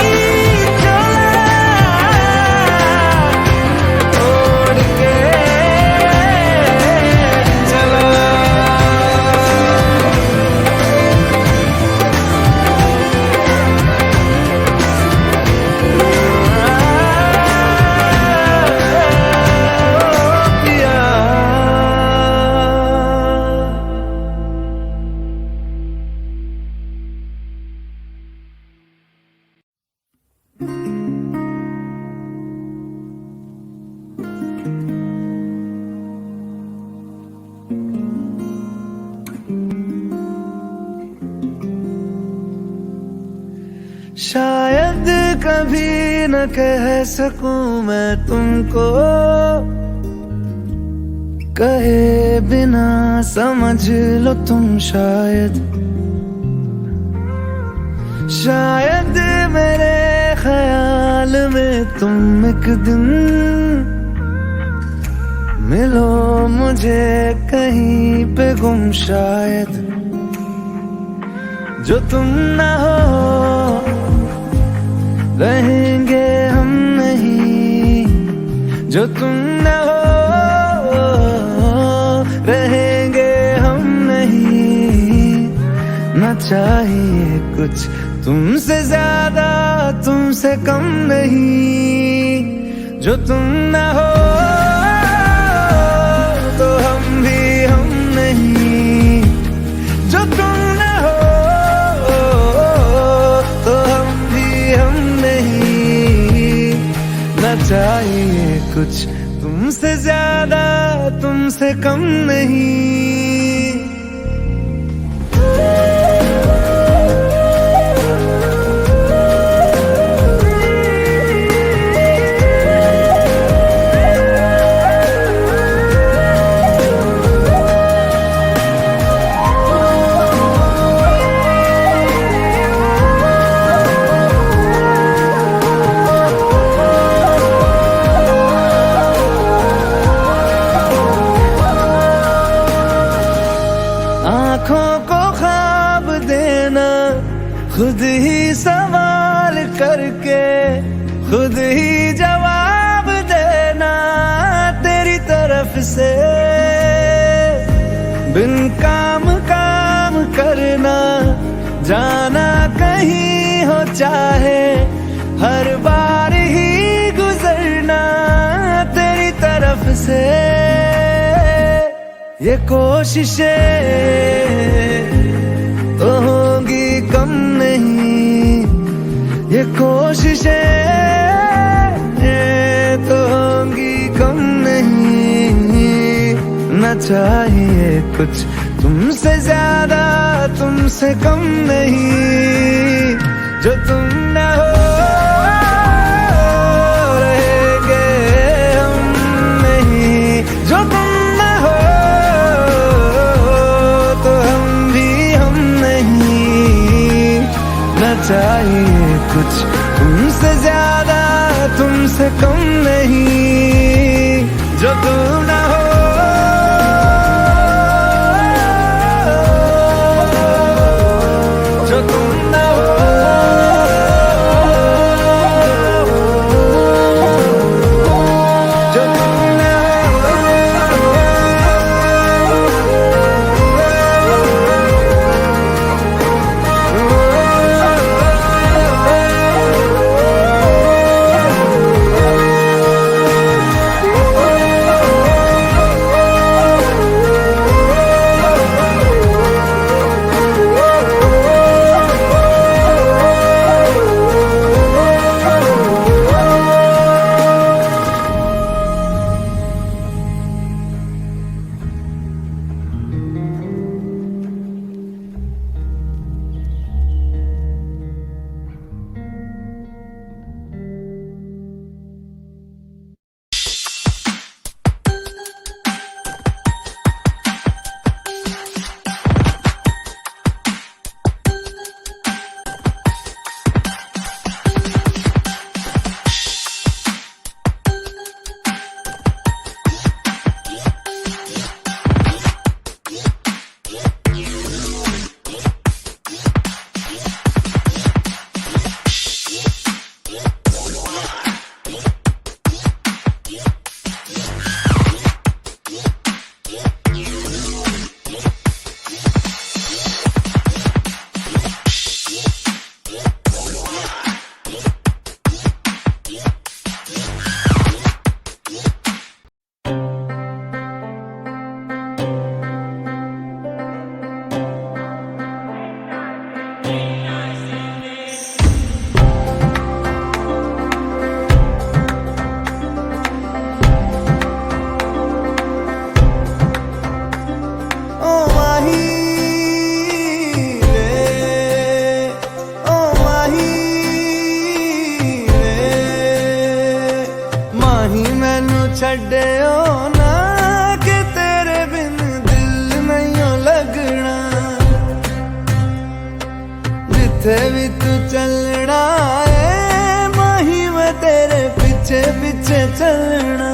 चोला ओढ़ के चला। शायद कभी न कह सकूं मैं तुमको, कहे बिना समझ लो तुम शायद। शायद मेरे ख्याल में तुम एक दिन मिलो मुझे कहीं पे गुम शायद, जो तुम ना हो रहेंगे हम नहीं, जो तुम ना हो रहेंगे हम नहीं। ना चाहिए कुछ तुमसे ज्यादा, तुमसे कम नहीं, जो तुम ना हो तो हम भी हम नहीं, जो तुम ना हो तो हम भी हम नहीं। ना चाहिए कुछ तुमसे ज्यादा, तुमसे कम नहीं। आँखों को ख्वाब देना, खुद ही सवाल करके खुद ही जवाब देना तेरी तरफ से। बिन काम काम करना, जाना कहीं हो चाहे, हर बार ही गुजरना तेरी तरफ से। ये कोशिशें तो होंगी कम नहीं, ये कोशिशें तो होंगी कम नहीं। न चाहिए कुछ तुमसे ज्यादा, तुमसे कम नहीं, जो तुम ना हो रहेंगे हम नहीं, जो तुम ना हो तो हम भी हम नहीं। न चाहिए कुछ तुमसे ज्यादा, तुमसे कम नहीं, जो तुम ना हो छड्डियो ना कि तेरे बिन दिल नहीं लगना, जिथे भी तू चलना है माही मैं तेरे पीछे पीछे चलना।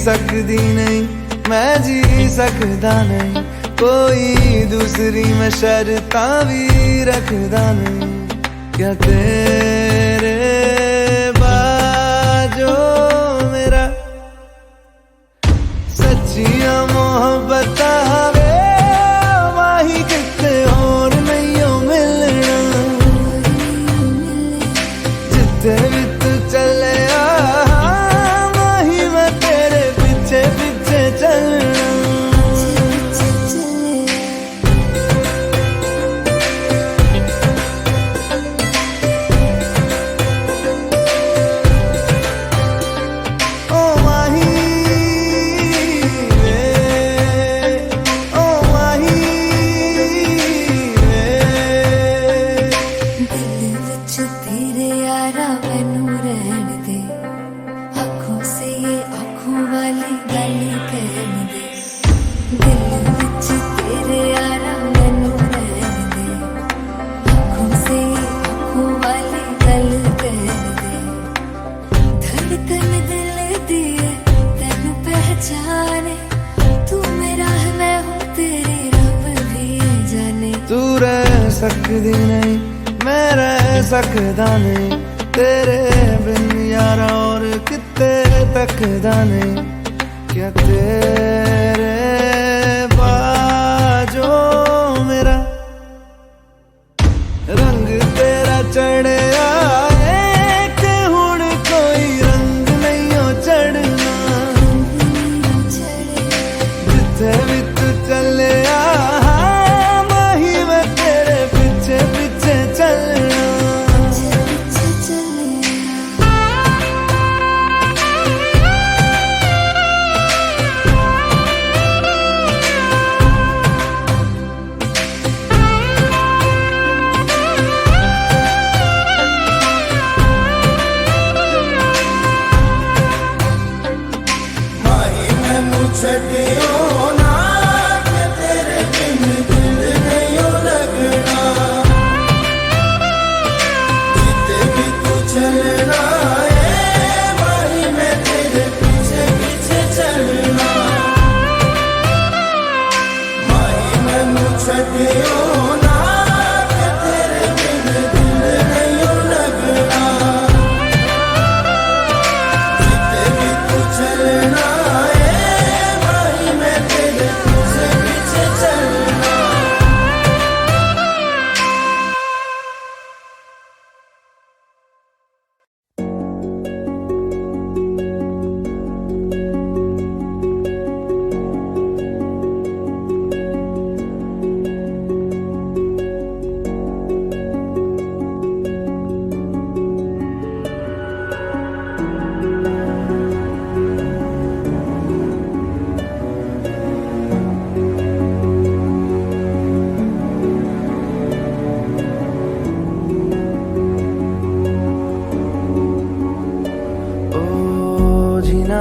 सकदी नहीं, मैं जी सकदा नहीं, कोई दूसरी मैं शर्तां भी रखदा नहीं। क्या तेरे बाजो मेरा सच्चियां मोहब्बत वे माही किते होर नहीं हो मिलना, जिथे भी तू चले माही मैं तेरे पीछे पीछे चलना। तू रह सकदी नहीं, मैं रह सकदा नहीं, तेरे बिन यारा और किते तकदा नहीं। क्या तेरे बाजो मेरा रंग तेरा चढ़े आए कि हुण कोई रंग नहीं हो चढ़ना, जिथे भी तू चले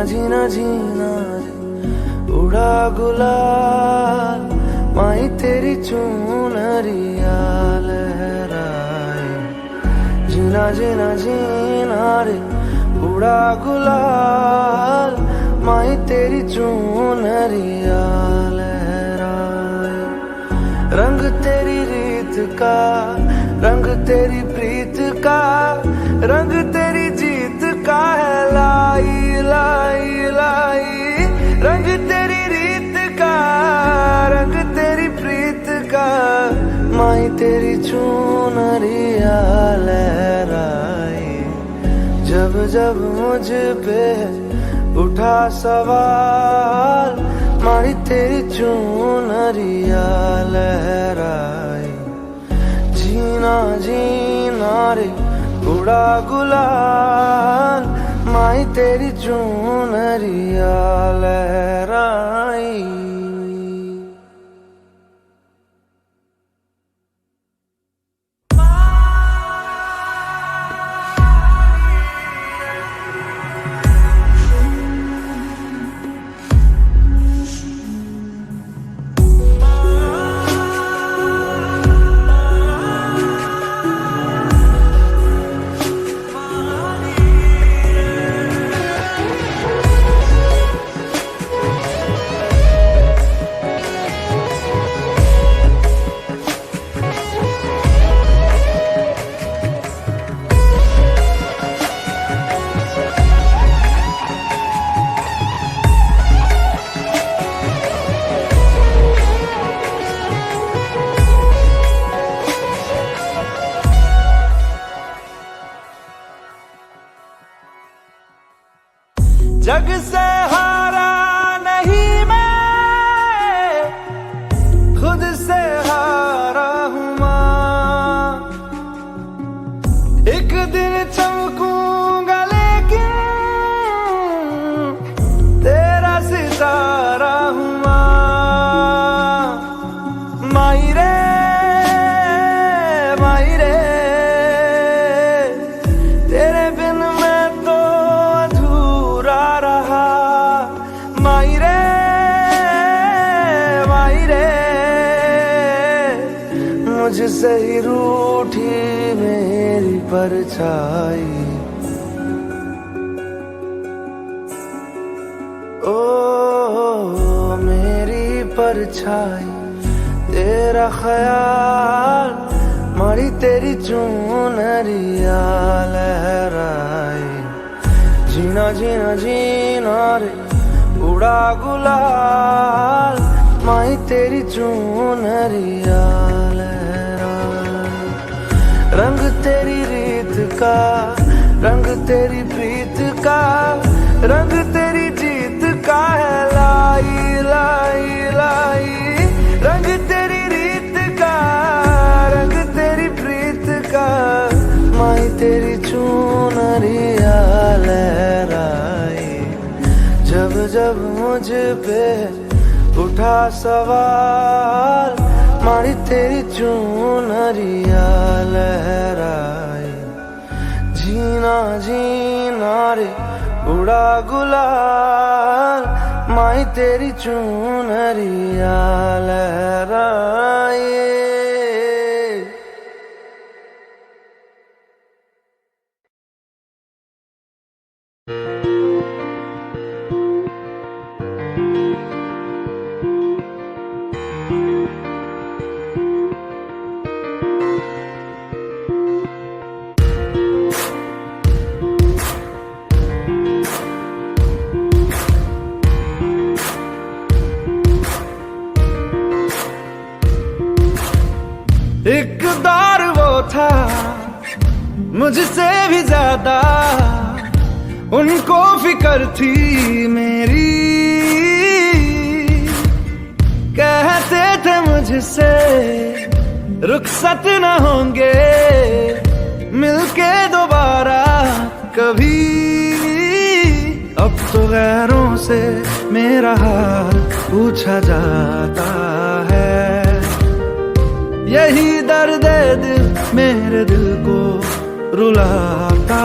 जीना जीना रे उड़ा गुलाल, माई तेरी चुनरिया लहराए। जीना जीना जीना रे उड़ा गुलाल, माई तेरी चुनरिया लहराए। रंग तेरी रीत का, रंग तेरी प्रीत का, रंग तेरी जीत का है लाई लाई लाई। रंग तेरी रीत का, रंग तेरी प्रीत का, माई तेरी चुनरिया लहराए। जब जब मुझ पे उठा सवाल, माई तेरी चुनरिया लहराए। जीना जीना रे उड़ा गुलाल, माई तेरी चुनरिया लहराई। आई रे, मुझसे ही रूठी मेरी परछाई। ओ मेरी परछाई, तेरा ख्याल मारी तेरी चुनरिया लहराए। जीना जीना जीना रे उड़ा गुलाल, माई तेरी चुनरिया लहराए। रंग तेरी रीत का, रंग तेरी प्रीत का, रंग तेरी जीत का है लाई लाई लाई। रंग तेरी रीत का, रंग तेरी प्रीत का, माई तेरी चुनरिया लहराए। जब जब मुझ पे उठा सवाल, मारी तेरी चुनरिया लहराए। जीना जीना रे उड़ा गुलाल, माई तेरी चुनरिया लहराए। एक दौर वो था मुझसे भी ज्यादा, उनको फिक्र थी मेरी। कहते थे मुझसे रुखसत न होंगे मिलके दोबारा कभी। अब तो गैरों से मेरा हाल पूछा जाता है। यही दर्द दिल मेरे दिल को रुलाता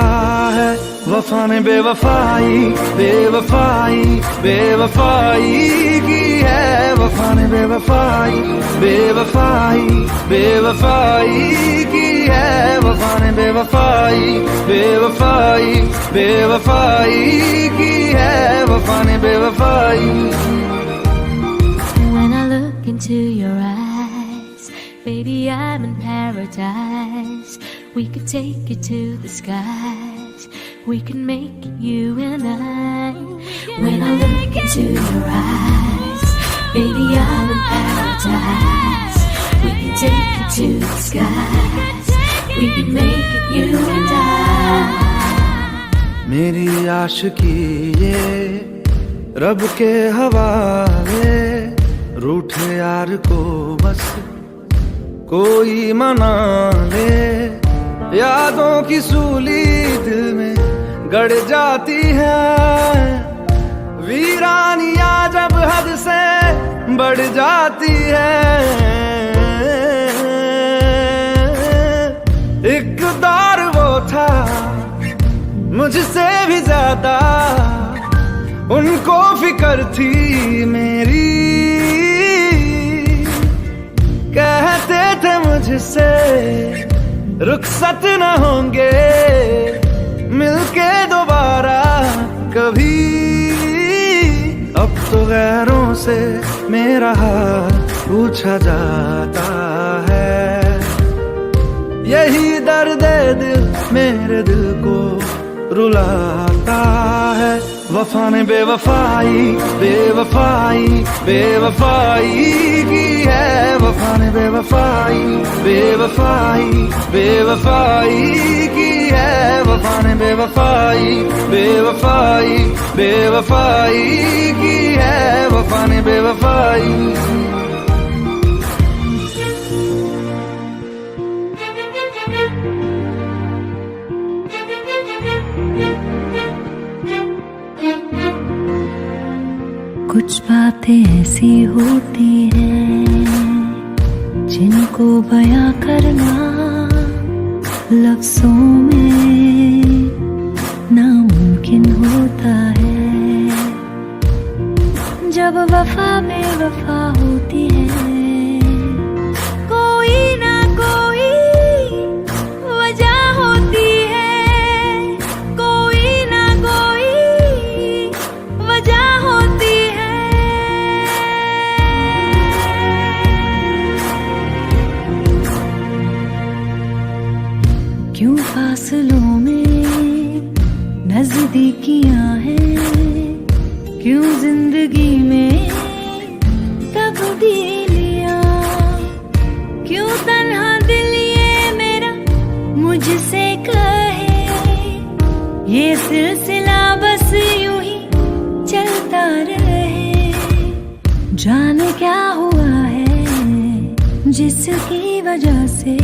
है। वफा ने बेवफाई बेवफाई बेवफाई की है। वफा ने बेवफाई बेवफाई बेवफाई की है। वफा ने बेवफाई बेवफाई बेवफाई की है। वफा ने बेवफाई। When I look into your eyes, baby, I'm in paradise. We could take it to the skies. We can make it you and I. When I look into your eyes, baby, I'm in paradise. We can take it to the skies. We can make it you and I. मेरी आशिकी ये रब के हवाले, रूठे यार को बस कोई मना ले। यादों की सूली दिल में गड़ जाती है। वीरानियां जब हद से बढ़ जाती है। एक दौर वो था मुझसे भी ज्यादा, उनको फिक्र थी मेरी। कहते थे मुझसे रुखसत न होंगे मिलके दोबारा कभी। अब तो गैरों से मेरा हाल पूछा जाता है। यही दर्द दिल मेरे दिल को रुलाता है। वफा ने बेवफाई बेवफाई बेवफाई की है। वफा ने बेवफाई बेवफाई बेवफाई की है। वफा ने बेवफाई बेवफाई बेवफाई की है। वफा ने बेवफाई। कुछ बातें ऐसी होती हैं जिनको बयां करना लफ्जों में नामुमकिन होता है। जब वफा बेवफा होती है फासलों में नजदीकियां हैं, क्यों जिंदगी में तब्दीलियां, क्यों तन्हा दिल ये मेरा मुझसे कहे, ये सिलसिला बस यूं ही चलता रहे। जाने क्या हुआ है जिसकी वजह से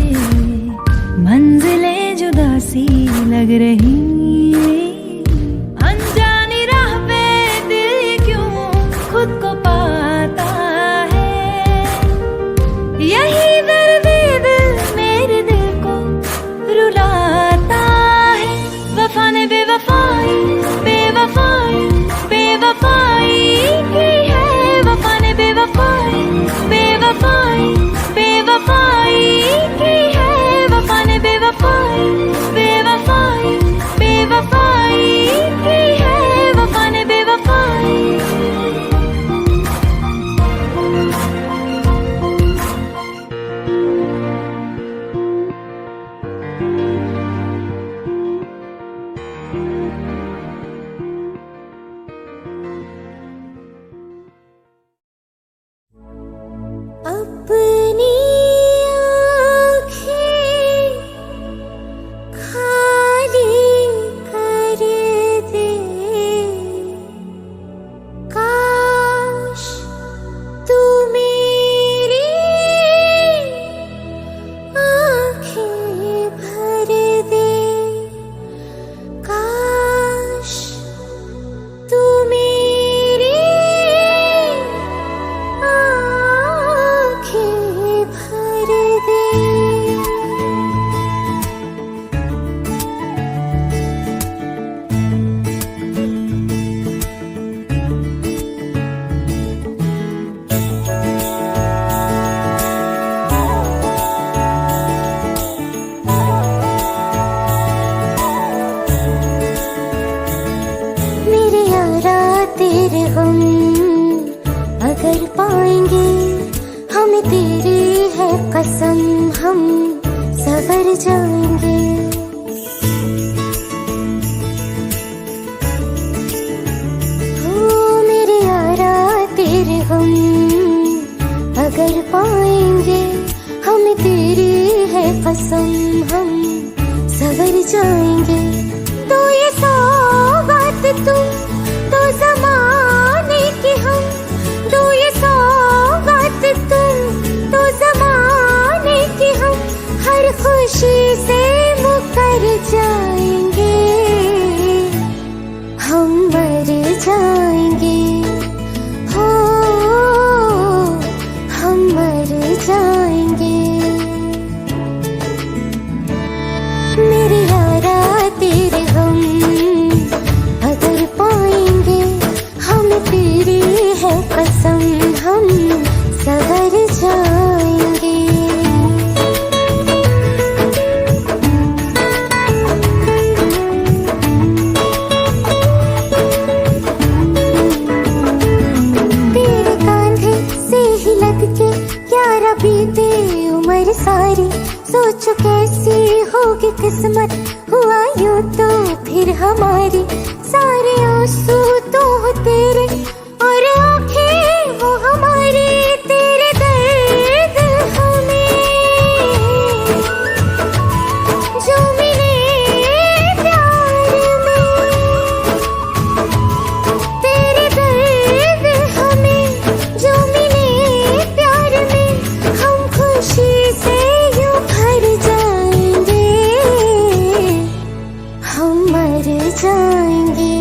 मंजिलें जुदा सी लग रही, अनजानी राह पे दिल क्यों खुद को पाता है, यही दर्द दिल मेरे दिल को रुलाता है। वफा ने बेवफाई बेवफाई बेवफाई की है, वफा ने बेवफाई बेवफाई बेवफाई की है, वफा ने बेवफाई बेवफाई बेवफाई की है, वफा ने बेवफाई। अपनी आँखें खाली कर दे, काश तू मेरी आँखें भर दे, काश तू मेरी आँखें भर दे। मेरे यारा तेरे गम अगर पाएंगे, हमें तेरी है कसम हम सवर जाएंगे। ओ मेरे यारा तेरे गम अगर पाएंगे, हमें तेरी है कसम हम सवर जाएंगे। तो ये सौगात तुम तो ज़माने की हम, तो ये सौगात तुम तो ज़माने की हम, हर खुशी से मुकर जाएंगे, हम मर जाएंगे, हो हम मर जाएंगे। मेरे यारा तेरे गम अगर पाएंगे, हम तेरी है कसम हम सवर जाएंगे। तेरे कांधे से ही लग के यारा बीते उम्र सारी, सोचो कैसी होगी किस्मत, हुआ यूं तो फिर हमारी। सारे आंसू तो हो तेरे और आंखें वो हमारी, तेरे दर्द हमें जो मिले प्यार में, तेरे दर्द हमें जो मिले प्यार में, हम खुशी से यूं भर जाएंगे, हम मर जाएंगे,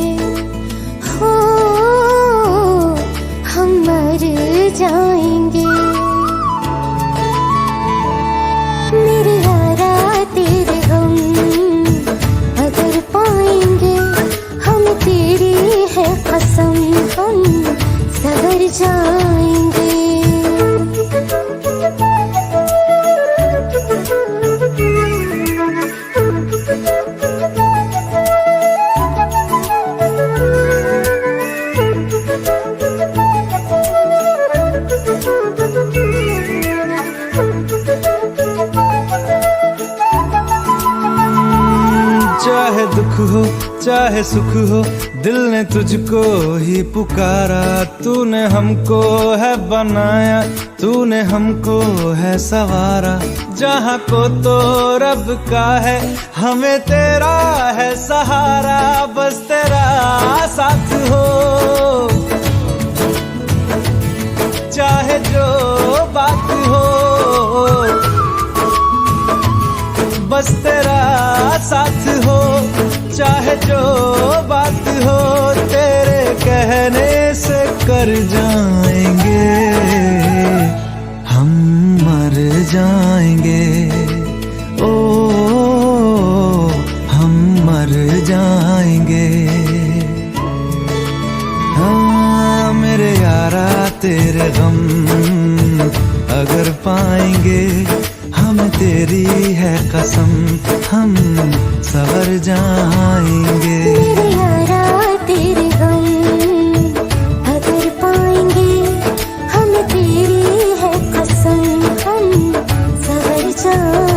हो हम मर जाएंगे। दुख हो चाहे सुख हो, दिल ने तुझको ही पुकारा। तूने हमको है बनाया, तूने हमको है सवारा। जहाँ को तो रब का है, हमें तेरा है सहारा। बस तेरा साथ हो, चाहे जो बात हो। बस तेरा साथ हो, चाहे जो बात हो। तेरे कहने से कर जाएंगे, हम मर जाएंगे। ओ हम मर जाएंगे। हाँ मेरे यारा तेरे गम अगर पाएंगे, हम तेरी है कसम, हम सवर जाएंगे। मेरे यारा तेरे गम अगर पाएंगे, हम तेरी है कसम, हम सवर जाएंगे।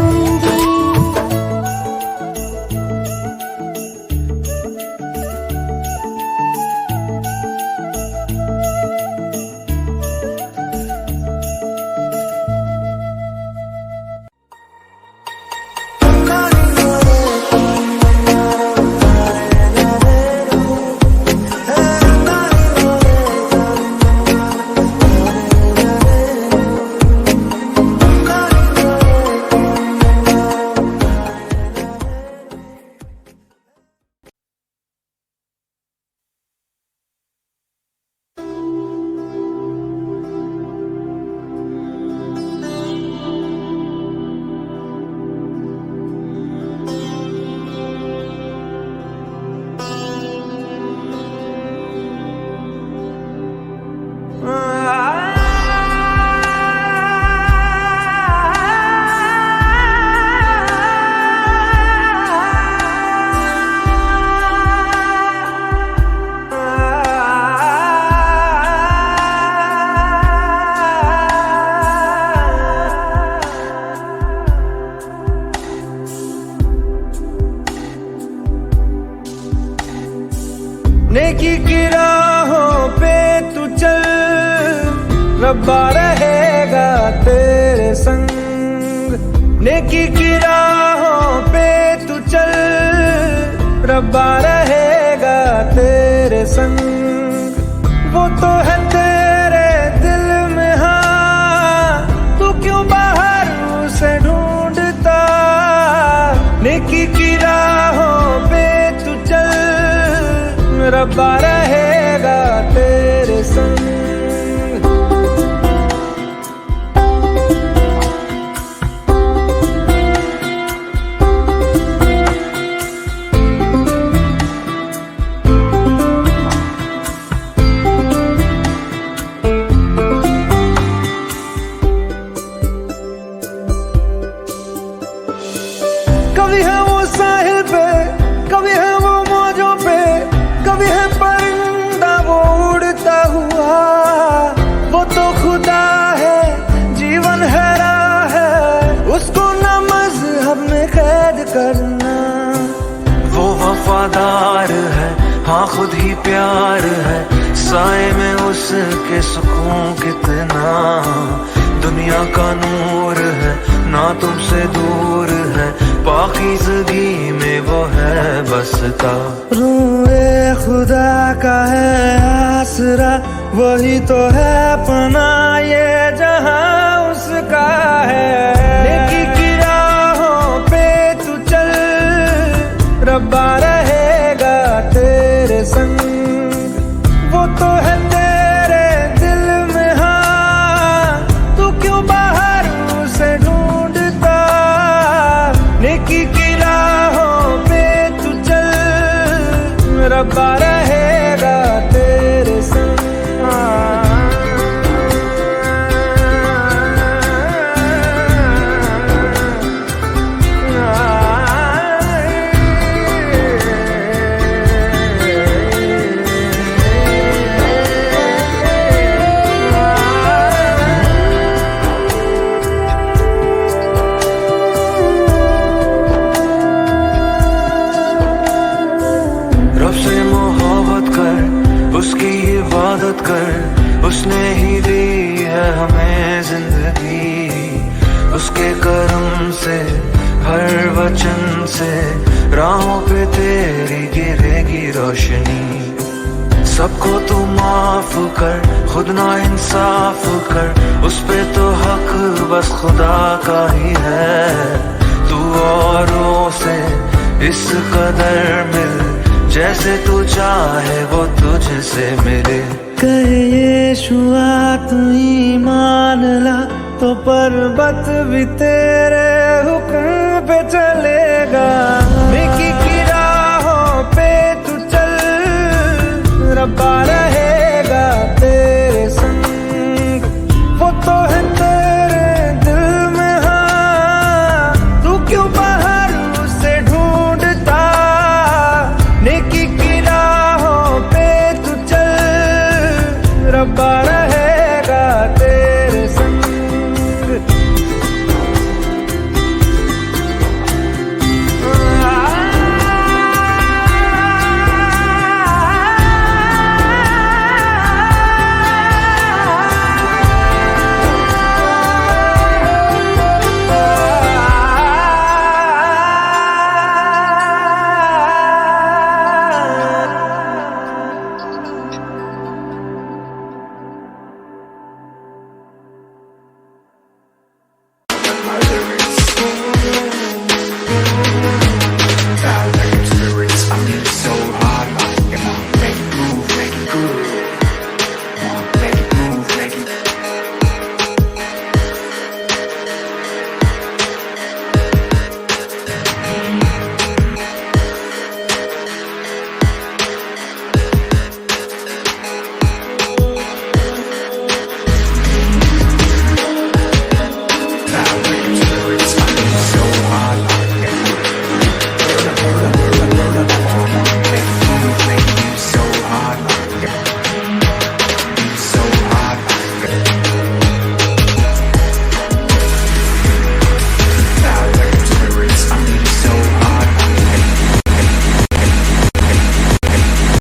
नेकी की राहों पे तू चल, रब्बा रहेगा तेरे संग। नेकी की राहों पे तू चल, रब्बा रहेगा तेरे संग। वो तो है तेरे दिल में, हाँ तू क्यों बाहर उसे ढूंढता। नेकी की राहों पे तू चल, रब्बा रहेगा तेरे संग। कभी है वो साहिल पे, कभी है वो मौजों पे, कभी है परिंदा वो उड़ता हुआ। वो तो खुदा है, जीवन है राह है, उसको न मज़हब में कैद करना। वो वफादार है, हाँ खुद ही प्यार है, साए में उसके सुकून कितना। दुनिया का नूर है, ना तुमसे दूर है, पाकीज़गी में वो है बसता। रूए खुदा का है आसरा, वही तो है पना ये जहां उसका है। नेकी की राहों पे तू चल, रब्बा रहेगा तेरे संग। वो तो है तेरे दिल में, हाँ तू क्यों बाहर उसे ढूंढता। नेकी की राहों पे तू चल, रब्बा रहेगा तेरे संग। उसके करम से हर वचन से राहों पे तेरी गिरेगी रोशनी। सबको तू माफ कर, खुद ना इंसाफ कर, उस पे तो हक बस खुदा का ही है। तू औरों से इस कदर मिल, जैसे तू चाहे वो तुझसे मिले। कहे यीशुआ तू ईमान ला, तो पर्वत भी तेरे हुक्म पे चलेगा। नेकी की राहों पे तू चल, रब्बा